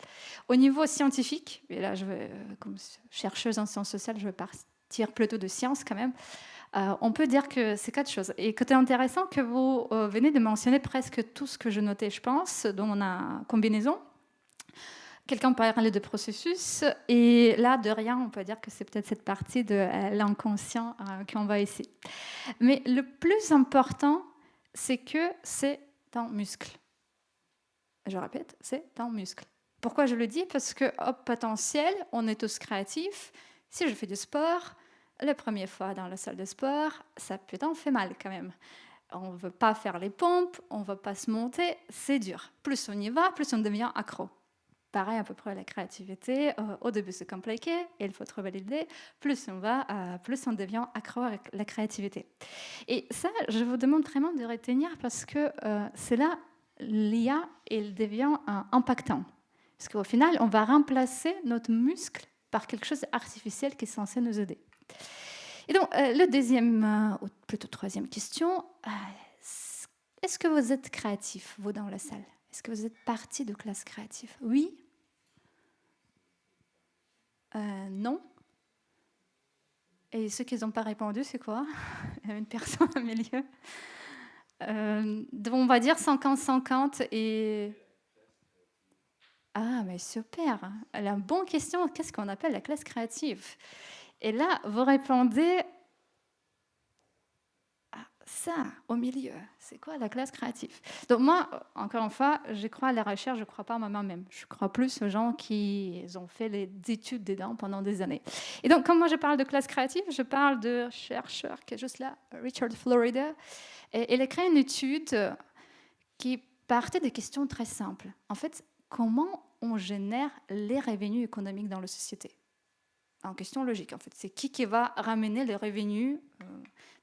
Au niveau scientifique, et là, je vais, comme chercheuse en sciences sociales, je vais partir plutôt de sciences quand même. On peut dire que c'est 4 choses. Et côté intéressant que vous venez de mentionner presque tout ce que je notais, je pense, dont on a combinaison. Quelqu'un parlait de processus, et là, de rien, on peut dire que c'est peut-être cette partie de l'inconscient qu'on voit ici. Mais le plus important, c'est que c'est un muscle. Je répète, c'est un muscle. Pourquoi je le dis? Parce qu'au potentiel, on est tous créatifs. Si je fais du sport, la première fois dans la salle de sport, ça putain fait mal quand même. On ne veut pas faire les pompes, on ne veut pas se monter, c'est dur. Plus on y va, plus on devient accro. Pareil à peu près à la créativité. Au début, c'est compliqué, et il faut trouver l'idée. Plus on va, plus on devient accro à la créativité. Et ça, je vous demande vraiment de retenir parce que c'est là, l'IA, il devient impactant. Parce qu'au final, on va remplacer notre muscle par quelque chose d'artificiel qui est censé nous aider. Et donc, le deuxième, ou plutôt troisième question, est-ce que vous êtes créatif, vous, dans la salle? Est-ce que vous êtes partie de classe créative? Oui? Non? Et ceux qui n'ont pas répondu, c'est quoi? Il y a une personne au milieu. On va dire 50-50 et... Ah, mais super! Elle a une bonne question. Qu'est-ce qu'on appelle la classe créative? Et là, vous répondez... Ça, au milieu, c'est quoi la classe créative? Donc moi, encore une fois, je crois à la recherche, je ne crois pas à moi-même. Je crois plus aux gens qui ont fait les études dedans pendant des années. Et donc, quand moi je parle de classe créative, je parle de chercheur qui est juste là, Richard Florida. Et il a créé une étude qui partait des questions très simples. En fait, comment on génère les revenus économiques dans la société? En question logique, en fait. C'est qui va ramener les revenus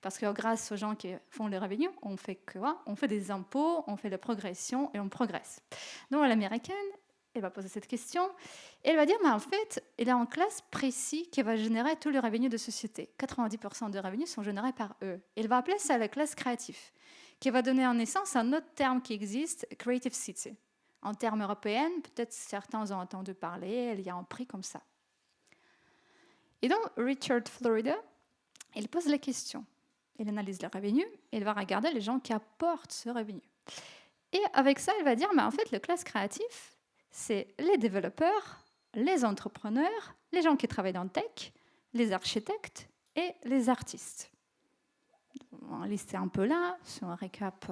parce que grâce aux gens qui font les revenus, on fait quoi? On fait des impôts, on fait la progression et on progresse. Donc, l'américaine, elle va poser cette question et elle va dire, mais en fait, il y a une classe précise qui va générer tous les revenus de société. 90% des revenus sont générés par eux. Elle va appeler ça la classe créative. qui va donner en naissance un autre terme qui existe, Creative City. En termes européens, peut-être certains ont entendu parler, il y a un prix comme ça. Et donc, Richard Florida, il pose la question. Il analyse le revenu et il va regarder les gens qui apportent ce revenu. Et avec ça, il va dire, mais en fait, le classe créatif, c'est les développeurs, les entrepreneurs, les gens qui travaillent dans le tech, les architectes et les artistes. On va lister un peu là, sur un récap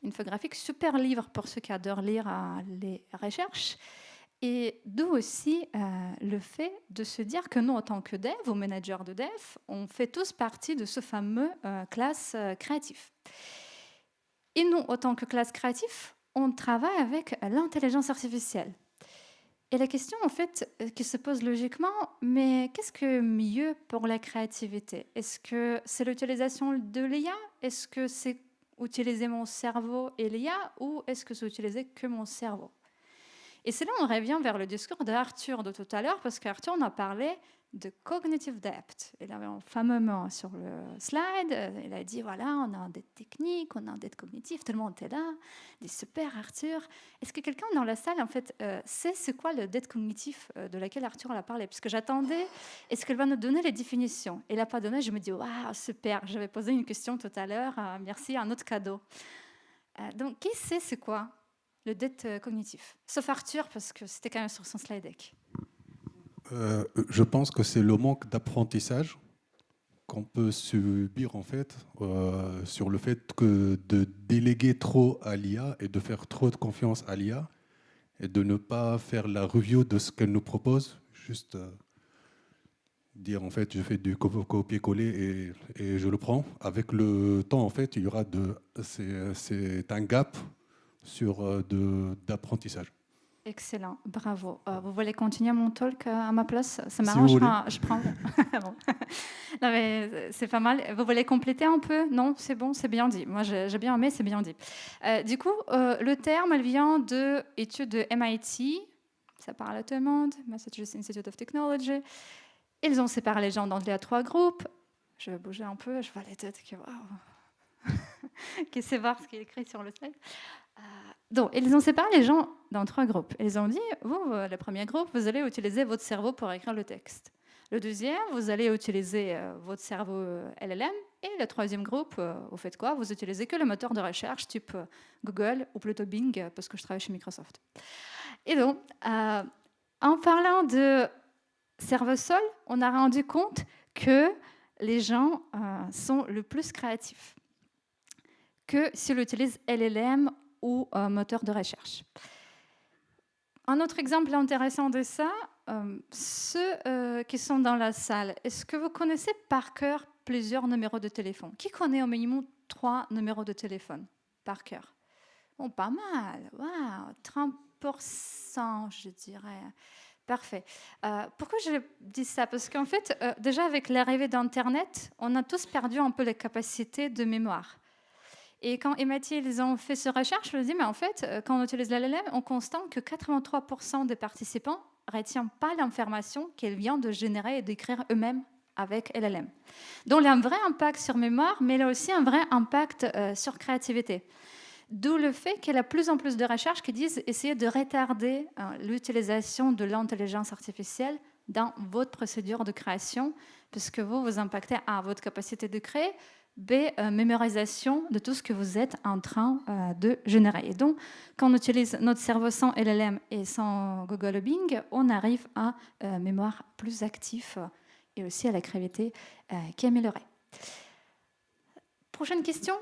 infographique, super livre pour ceux qui adorent lire les recherches. Et d'où aussi le fait de se dire que nous, en tant que dev ou manager de dev, on fait tous partie de ce fameux classe créatif. Et nous, en tant que classe créatif, on travaille avec l'intelligence artificielle. Et la question, en fait, qui se pose logiquement, mais qu'est-ce que mieux pour la créativité? Est-ce que c'est l'utilisation de l'IA? Est-ce que c'est utiliser mon cerveau et l'IA? Ou est-ce que c'est utiliser que mon cerveau? Et c'est là on revient vers le discours d'Arthur de tout à l'heure, parce qu'Arthur on a parlé de cognitive depth. Il avait un fameux mot sur le slide. Il a dit, voilà, on a un dette technique, on a un dette cognitif, tout le monde était là. Il dit, super Arthur. Est-ce que quelqu'un dans la salle, en fait, sait c'est quoi le dette cognitif de laquelle Arthur a parlé? Parce que j'attendais, est-ce qu'elle va nous donner les définitions? Elle n'a pas donné, je me dis, waouh, super, j'avais posé une question tout à l'heure, merci, un autre cadeau. Donc, qui sait c'est quoi le dette cognitif? Sauf Arthur, parce que c'était quand même sur son slide deck. Je pense que c'est le manque d'apprentissage qu'on peut subir en fait sur le fait que de déléguer trop à l'IA et de faire trop de confiance à l'IA et de ne pas faire la review de ce qu'elle nous propose, juste dire en fait je fais du copier-coller et je le prends. Avec le temps en fait il y aura c'est un gap sur d'apprentissage. Excellent, bravo. Vous voulez continuer mon talk à ma place? Ça m'arrange, je prends. Bon. Non, mais c'est pas mal. Vous voulez compléter un peu? Non, c'est bon, c'est bien dit. Moi, j'ai bien aimé, c'est bien dit. Du coup, le terme, elle vient de études de MIT. Ça parle à tout le monde. Massachusetts Institute of Technology. Ils ont séparé les gens dans les 3 groupes. Je vais bouger un peu, je vois les têtes qui... Wow. Qui sait voir ce qui est écrit sur le slide. Donc, ils ont séparé les gens dans 3 groupes. Ils ont dit, vous, le premier groupe, vous allez utiliser votre cerveau pour écrire le texte. Le deuxième, vous allez utiliser votre cerveau LLM. Et le troisième groupe, vous faites quoi? Vous utilisez que le moteur de recherche type Google ou plutôt Bing, parce que je travaille chez Microsoft. Et donc, en parlant de cerveau seul, on a rendu compte que les gens sont le plus créatifs que s'ils utilisent LLM ou moteur de recherche. Un autre exemple intéressant de ça, ceux qui sont dans la salle, est-ce que vous connaissez par cœur plusieurs numéros de téléphone? Qui connaît au minimum 3 numéros de téléphone par cœur? Bon, pas mal, wow, 30%, je dirais. Parfait. Pourquoi je dis ça? Parce qu'en fait, déjà avec l'arrivée d'Internet, on a tous perdu un peu les capacités de mémoire. Et quand MIT ils ont fait cette recherche, je me dis, mais en fait, quand on utilise l'LLM, on constate que 83% des participants ne retiennent pas l'information qu'ils viennent de générer et d'écrire eux-mêmes avec LLM. Donc, il y a un vrai impact sur mémoire, mais il y a aussi un vrai impact sur créativité. D'où le fait qu'il y a de plus en plus de recherches qui disent essayer de retarder l'utilisation de l'intelligence artificielle dans votre procédure de création, puisque vous impactez A, votre capacité de créer, B, mémorisation de tout ce que vous êtes en train de générer. Et donc, quand on utilise notre cerveau sans LLM et sans Google ou Bing, on arrive à mémoire plus active et aussi à la créativité qui est améliorée. Prochaine question.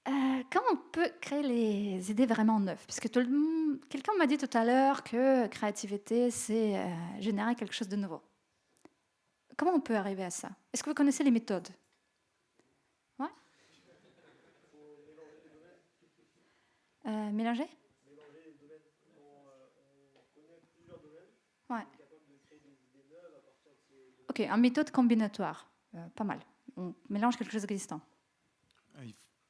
Quand on peut créer les idées vraiment neuves? Parce que quelqu'un m'a dit tout à l'heure que créativité, c'est générer quelque chose de nouveau. Comment on peut arriver à ça? Est-ce que vous connaissez les méthodes? Ouais. Mélanger? Mélanger les domaines. On connaît plusieurs domaines. Ouais. On est capable de créer des idées neuves à partir de ces domaines. Ok, une méthode combinatoire. Pas mal. On mélange quelque chose d'existant.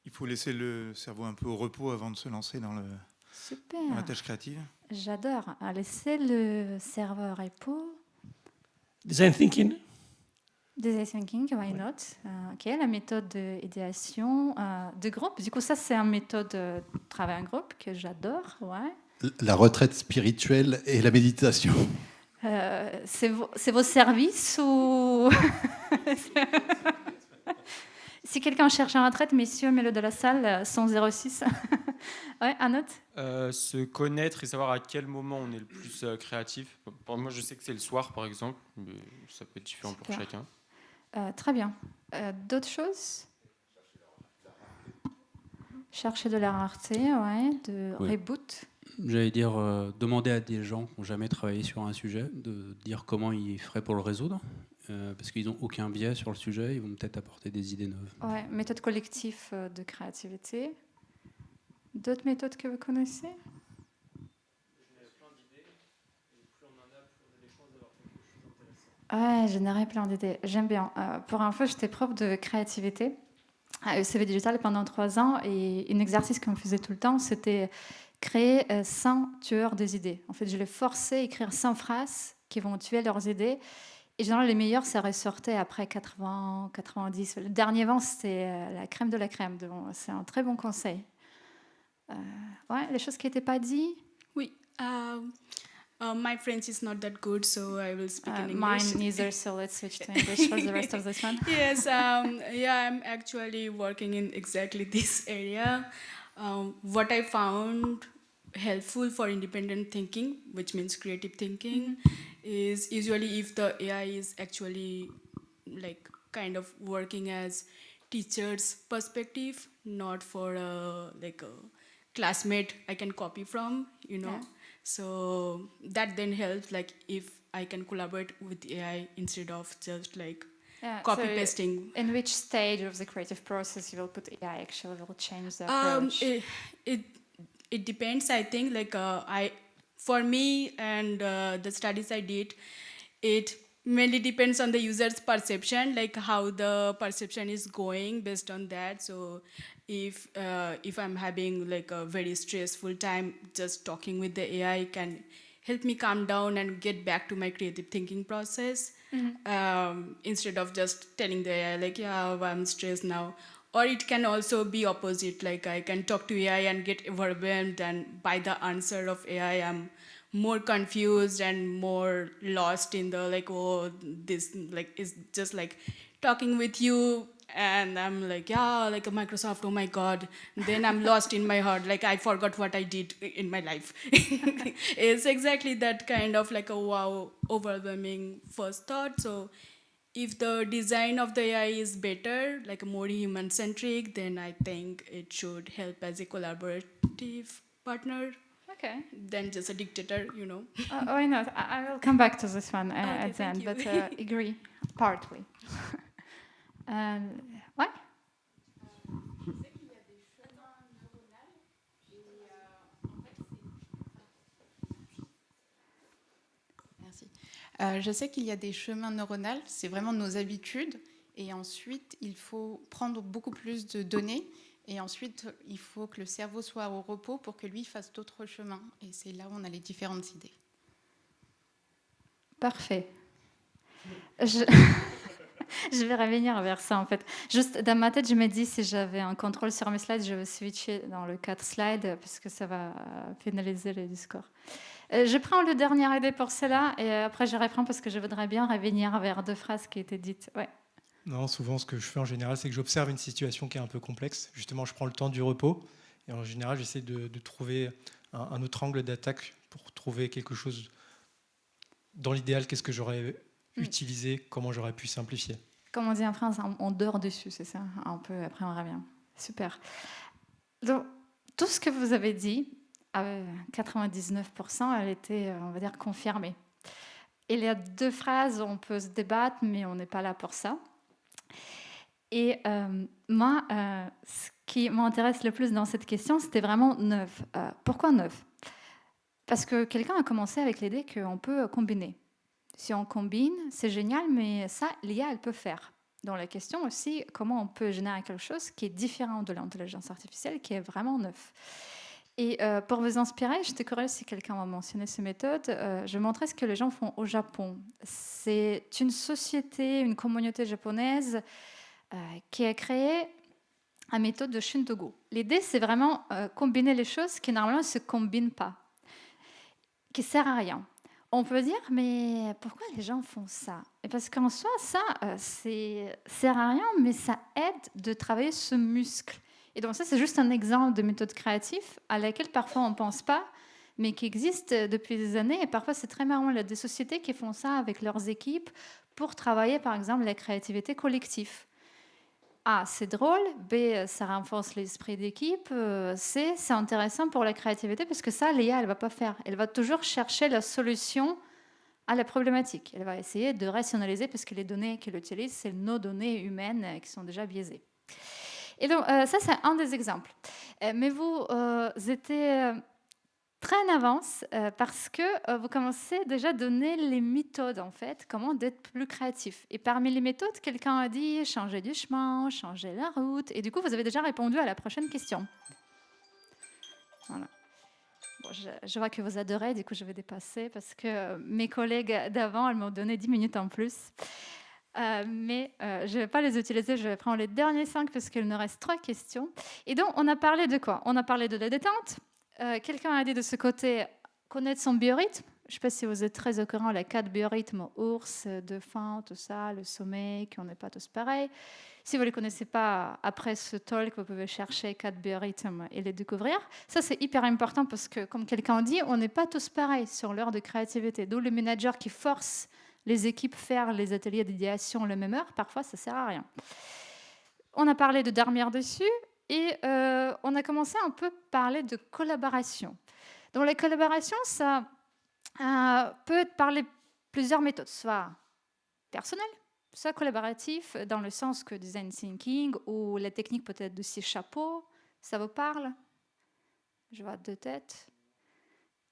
Il faut laisser le cerveau un peu au repos avant de se lancer dans la tâche créative. J'adore. Laisser le cerveau au repos. Design thinking. Design thinking, why not? Ok, la méthode d'idéation de groupe. Du coup, ça, c'est une méthode de travail en groupe que j'adore. Ouais. La retraite spirituelle et la méditation. C'est vos services ou... Si quelqu'un cherche une retraite, messieurs, mets-le de la salle, 106. Ouais, un autre. Se connaître et savoir à quel moment on est le plus créatif. Moi, je sais que c'est le soir, par exemple, mais ça peut être différent pour chacun. Très bien. D'autres choses? Chercher de la rareté, ouais, de reboot. J'allais dire, demander à des gens qui n'ont jamais travaillé sur un sujet, de dire comment ils feraient pour le résoudre, parce qu'ils n'ont aucun biais sur le sujet, ils vont peut-être apporter des idées neuves. Ouais, méthode collective de créativité. D'autres méthodes que vous connaissez? Ouais, générer plein d'idées. J'aime bien. Pour info, j'étais prof de créativité à ECV Digital pendant 3 ans, et un exercice qu'on faisait tout le temps, c'était créer 100 tueurs des idées. En fait, je les forçais à écrire 100 phrases qui vont tuer leurs idées. Et généralement, les meilleurs, ça ressortait après 80, 90. Le dernier vent, c'était la crème de la crème. Donc, c'est un très bon conseil. Ouais, les choses qui n'étaient pas dites. Oui. My French is not that good, so I will speak in English. Mine neither, so let's switch to English for the rest of this one. Yes, yeah, I'm actually working in exactly this area. What I found helpful for independent thinking, which means creative thinking, is usually if the AI is actually like kind of working as teacher's perspective, not for like a classmate I can copy from, you know. Yeah. So that then helps, like if I can collaborate with AI instead of just like copy pasting. In which stage of the creative process you will put AI actually will change the approach? It depends, I think. Like for me and the studies I did, it mainly depends on the user's perception, like how the perception is going based on that. So if I'm having like a very stressful time, just talking with the AI can help me calm down and get back to my creative thinking process, instead of just telling the AI like, yeah, I'm stressed now. Or it can also be opposite, like I can talk to AI and get overwhelmed, and by the answer of AI I'm more confused and more lost in the like, oh, this like is just like talking with you, and I'm like, yeah, like a Microsoft, oh my God. Then I'm lost in my heart, like I forgot what I did in my life. It's exactly that kind of like a wow, overwhelming first thought. So if the design of the AI is better, like more human-centric, then I think it should help as a collaborative partner. Okay. Than just a dictator, you know. Why not? I will come back to this one at the end, you. but agree partly. What? Je sais qu'il y a des chemins neuronaux, c'est vraiment nos habitudes, et ensuite il faut prendre beaucoup plus de données, et ensuite il faut que le cerveau soit au repos pour que lui fasse d'autres chemins, et c'est là où on a les différentes idées. Parfait. Je vais revenir vers ça en fait. Juste dans ma tête, je me dis si j'avais un contrôle sur mes slides, je vais switcher dans le 4 slides parce que ça va finaliser le discours. Je prends le dernier idée pour cela et après je reprends parce que je voudrais bien revenir vers 2 phrases qui étaient dites. Ouais. Non, souvent ce que je fais en général, c'est que j'observe une situation qui est un peu complexe. Justement, je prends le temps du repos et en général, j'essaie de trouver un autre angle d'attaque pour trouver quelque chose. Dans l'idéal, qu'est-ce que j'aurais utilisé, comment j'aurais pu simplifier. Comme on dit en France, on dort dessus, c'est ça. Un peu, après on revient. Super. Donc, tout ce que vous avez dit, à 99%, elle était, on va dire, confirmée. Il y a 2 phrases où on peut se débattre, mais on n'est pas là pour ça. Et moi, ce qui m'intéresse le plus dans cette question, c'était vraiment neuf. Pourquoi neuf ? Parce que quelqu'un a commencé avec l'idée qu'on peut combiner. Si on combine, c'est génial, mais ça, l'IA, elle peut faire. Donc la question aussi, comment on peut générer quelque chose qui est différent de l'intelligence artificielle, qui est vraiment neuf. Et pour vous inspirer, j'étais curieuse si quelqu'un m'a mentionné ces méthodes. Je montrais ce que les gens font au Japon. C'est une société, une communauté japonaise qui a créé une méthode de Shintogo. L'idée, c'est vraiment combiner les choses qui normalement ne se combinent pas, qui ne servent à rien. On peut dire, mais pourquoi les gens font ça? Et parce qu'en soi, ça, sert à rien, mais ça aide de travailler ce muscle. Et donc ça, c'est juste un exemple de méthode créative à laquelle parfois on ne pense pas, mais qui existe depuis des années. Et parfois, c'est très marrant. Il y a des sociétés qui font ça avec leurs équipes pour travailler, par exemple, la créativité collective. A, c'est drôle. B, ça renforce l'esprit d'équipe. C, c'est intéressant pour la créativité parce que ça, l'IA, elle ne va pas faire. Elle va toujours chercher la solution à la problématique. Elle va essayer de rationaliser parce que les données qu'elle utilise, c'est nos données humaines qui sont déjà biaisées. Et donc, ça, c'est un des exemples. Mais vous étiez très en avance parce que vous commencez déjà à donner les méthodes, en fait, comment d'être plus créatif. Et parmi les méthodes, quelqu'un a dit changer du chemin, changer la route. Et du coup, vous avez déjà répondu à la prochaine question. Voilà. Bon, je vois que vous adorez, du coup, je vais dépasser parce que mes collègues d'avant, elles m'ont donné 10 minutes en plus. Mais je ne vais pas les utiliser, je vais prendre les derniers 5 parce qu'il nous reste 3 questions. Et donc, on a parlé de quoi? On a parlé de la détente. Quelqu'un a dit de ce côté, connaître son biorhythme. Je ne sais pas si vous êtes très au courant, les 4 biorhythmes, ours, dauphin, tout ça, le sommeil, qu'on n'est pas tous pareils. Si vous ne les connaissez pas, après ce talk, vous pouvez chercher 4 biorhythmes et les découvrir. Ça, c'est hyper important parce que, comme quelqu'un dit, on n'est pas tous pareils sur l'heure de créativité. D'où le manager qui force les équipes faire les ateliers d'idéation la même heure, parfois ça ne sert à rien. On a parlé de dormir dessus et on a commencé un peu à parler de collaboration. Donc la collaboration, ça peut être parlé plusieurs méthodes, soit personnelle, soit collaboratif, dans le sens que design thinking ou la technique peut-être de 6 chapeaux. Ça vous parle? Je vois 2 têtes.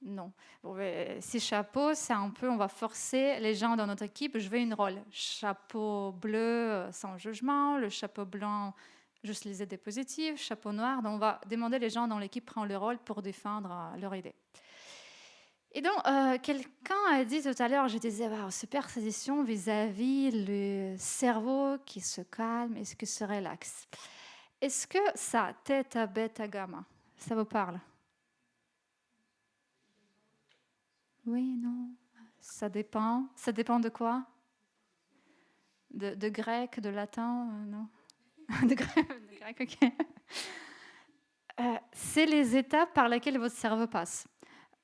Non. Bon, 6 chapeaux, c'est un peu, on va forcer les gens dans notre équipe, je veux une rôle. Chapeau bleu, sans jugement, le chapeau blanc, juste les idées positives, chapeau noir. Donc, on va demander les gens dans l'équipe prennent le rôle pour défendre leur idée. Et donc, quelqu'un a dit tout à l'heure, je disais, wow, super suggestion vis-à-vis le cerveau qui se calme et qui se relaxe. Est-ce que ça, theta, bêta, gamma, ça vous parle? Oui, non, ça dépend. Ça dépend de quoi? De grec, de latin, non? de grec, ok. C'est les étapes par lesquelles votre cerveau passe.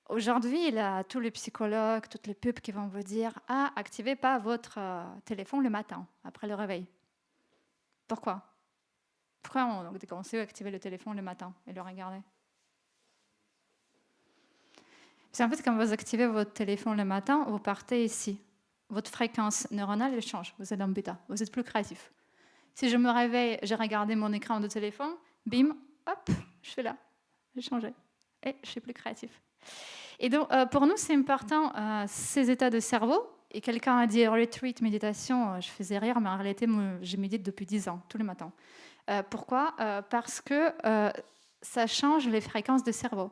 Aujourd'hui, il y a tous les psychologues, toutes les pubs qui vont vous dire « Ah, activez pas votre téléphone le matin, après le réveil. » Pourquoi? Pourquoi on déconseille d'activer le téléphone le matin et le regarder? C'est en fait, quand vous activez votre téléphone le matin, vous partez ici. Votre fréquence neuronale, elle change. Vous êtes en bêta. Vous êtes plus créatif. Si je me réveille, j'ai regardé mon écran de téléphone, bim, hop, je suis là. J'ai changé. Et je suis plus créatif. Et donc, pour nous, c'est important, ces états de cerveau. Et quelqu'un a dit retreat, méditation. Je faisais rire, mais en réalité, moi, je médite depuis 10 ans, tous les matins. Pourquoi? Parce que ça change les fréquences de cerveau.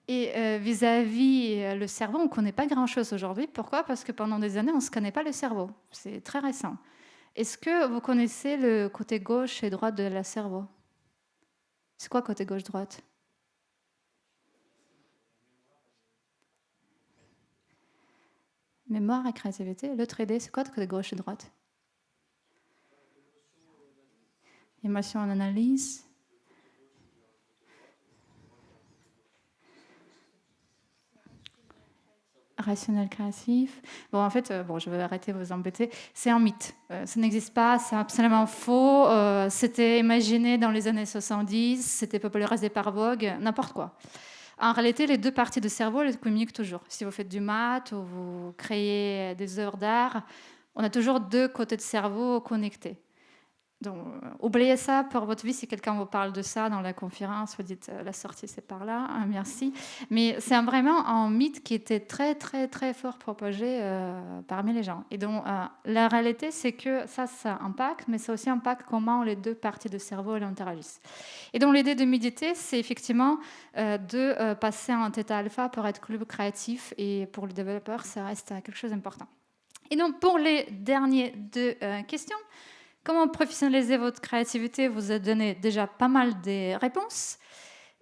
Et vis-à-vis le cerveau, on ne connaît pas grand-chose aujourd'hui. Pourquoi? Parce que pendant des années, on ne se connaît pas le cerveau. C'est très récent. Est-ce que vous connaissez le côté gauche et droite de la cerveau? C'est quoi côté gauche-droite? Mémoire et créativité. L'autre idée, c'est quoi de côté gauche et droite? Émotion en analyse. Rationnel créatif. Bon, en fait, je vais arrêter de vous embêter. C'est un mythe. Ça n'existe pas, c'est absolument faux. C'était imaginé dans les années 70, c'était popularisé par Vogue, n'importe quoi. En réalité, les deux parties du cerveau, elles communiquent toujours. Si vous faites du maths ou vous créez des œuvres d'art, on a toujours deux côtés de cerveau connectés. Donc, oubliez ça pour votre vie. Si quelqu'un vous parle de ça dans la conférence, vous dites la sortie, c'est par là. Merci. Mais c'est vraiment un mythe qui était très, très, très fort propagé parmi les gens. Et donc, la réalité, c'est que ça impacte, mais ça aussi impacte comment les deux parties du cerveau interagissent. Et donc, l'idée de méditer, c'est effectivement de passer en θ alpha pour être plus créatif. Et pour le développeur, ça reste quelque chose d'important. Et donc, pour les dernières deux questions, comment professionnaliser votre créativité? Vous avez donné déjà pas mal de réponses,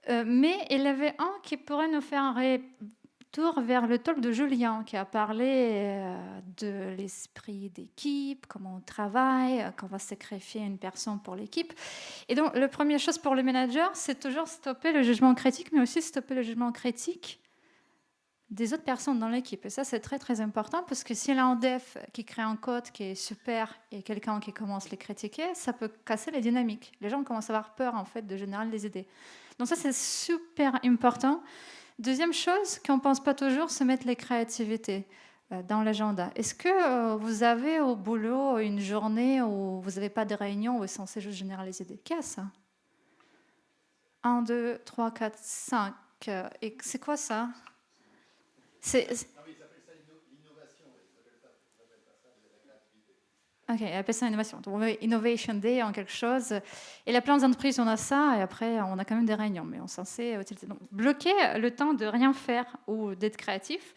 mais il y avait un qui pourrait nous faire un retour vers le talk de Julien, qui a parlé de l'esprit d'équipe, comment on travaille, qu'on va sacrifier une personne pour l'équipe. Et donc, la première chose pour le manager, c'est toujours stopper le jugement critique, mais aussi stopper le jugement critique des autres personnes dans l'équipe. Et ça, c'est très, très important, parce que s'il y a un dev qui crée un code qui est super et quelqu'un qui commence à les critiquer, ça peut casser les dynamiques. Les gens commencent à avoir peur, en fait, de générer les idées. Donc ça, c'est super important. Deuxième chose qu'on ne pense pas toujours, c'est mettre les créativités dans l'agenda. Est-ce que vous avez au boulot une journée où vous n'avez pas de réunion, où vous êtes censé juste générer les idées? Qu'est-ce que ça? 1, 2, 3, 4, 5. Et c'est quoi ça? Ok, elle appelle ça innovation. Donc, Innovation Day en quelque chose. Et la plein d'entreprises, on a ça, et après, on a quand même des réunions, mais on est censé utiliser. Donc, bloquer le temps de rien faire ou d'être créatif.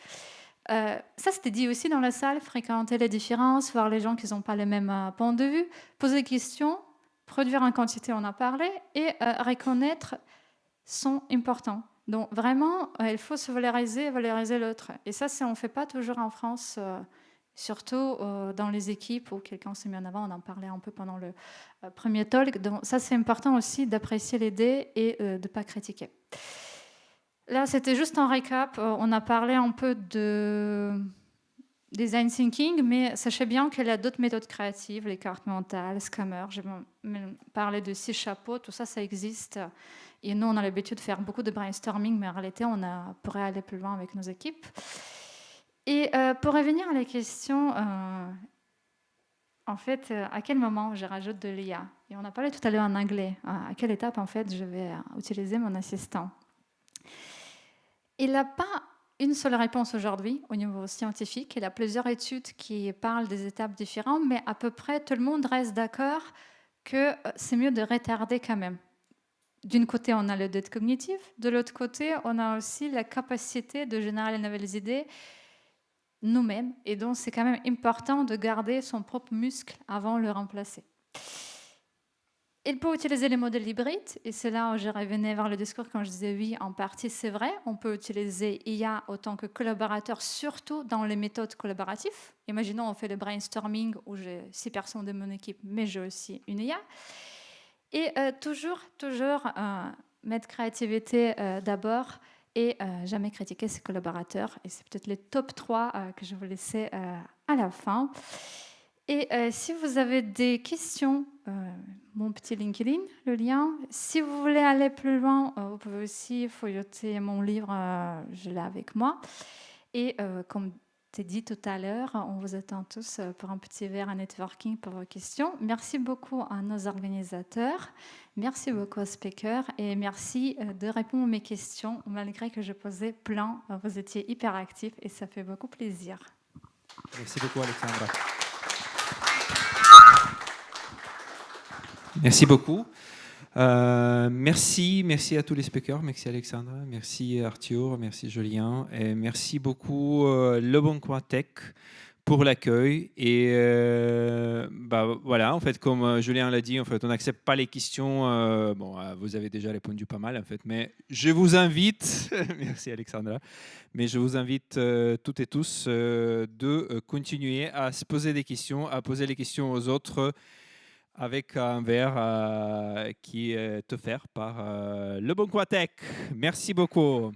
Ça, c'était dit aussi dans la salle, fréquenter les différences, voir les gens qui n'ont pas le même point de vue, poser des questions, produire en quantité, on a parlé, et reconnaître sont importants. Donc vraiment, il faut se valoriser l'autre. Et ça, on ne fait pas toujours en France, surtout dans les équipes où quelqu'un s'est mis en avant. On en parlait un peu pendant le premier talk. Donc ça, c'est important aussi d'apprécier l'idée et de ne pas critiquer. Là, c'était juste un récap. On a parlé un peu de design thinking, mais sachez bien qu'il y a d'autres méthodes créatives, les cartes mentales, Scammer. J'ai parlé de 6 chapeaux, tout ça, ça existe. Et nous, on a l'habitude de faire beaucoup de brainstorming, mais en réalité, on pourrait aller plus loin avec nos équipes. Et pour revenir à la question, en fait, à quel moment je rajoute de l'IA? Et on a parlé tout à l'heure en anglais. À quelle étape, en fait, je vais utiliser mon assistant? Il n'a pas une seule réponse aujourd'hui au niveau scientifique. Il y a plusieurs études qui parlent des étapes différentes, mais à peu près tout le monde reste d'accord que c'est mieux de retarder quand même. D'un côté, on a le dette cognitive. De l'autre côté, on a aussi la capacité de générer de nouvelles idées nous-mêmes. Et donc, c'est quand même important de garder son propre muscle avant de le remplacer. Il peut utiliser les modèles hybrides. Et c'est là où je revenais vers le discours quand je disais oui, en partie, c'est vrai. On peut utiliser IA autant que collaborateur, surtout dans les méthodes collaboratives. Imaginons, on fait le brainstorming où j'ai 6 personnes de mon équipe, mais j'ai aussi une IA. Et toujours mettre créativité d'abord et jamais critiquer ses collaborateurs. Et c'est peut-être les top 3 que je vais laisser à la fin. Et si vous avez des questions, mon petit LinkedIn, le lien. Si vous voulez aller plus loin, vous pouvez aussi feuilleter mon livre, je l'ai avec moi. Et comme c'est dit tout à l'heure, on vous attend tous pour un petit verre à networking pour vos questions. Merci beaucoup à nos organisateurs, merci beaucoup aux speakers et merci de répondre à mes questions malgré que je posais plein. Vous étiez hyper actifs et ça fait beaucoup plaisir. Merci beaucoup, Alexandra. Merci beaucoup. Merci à tous les speakers, merci Alexandra, merci Arthur, merci Julien, et merci beaucoup Le Bon Coin Tech pour l'accueil. Et voilà, en fait, comme Julien l'a dit, en fait, on n'accepte pas les questions. Vous avez déjà répondu pas mal, en fait, mais je vous invite, merci Alexandra, mais je vous invite toutes et tous de continuer à se poser des questions, à poser les questions aux autres, avec un verre qui est offert par Le Bon Coin Tech. Merci beaucoup.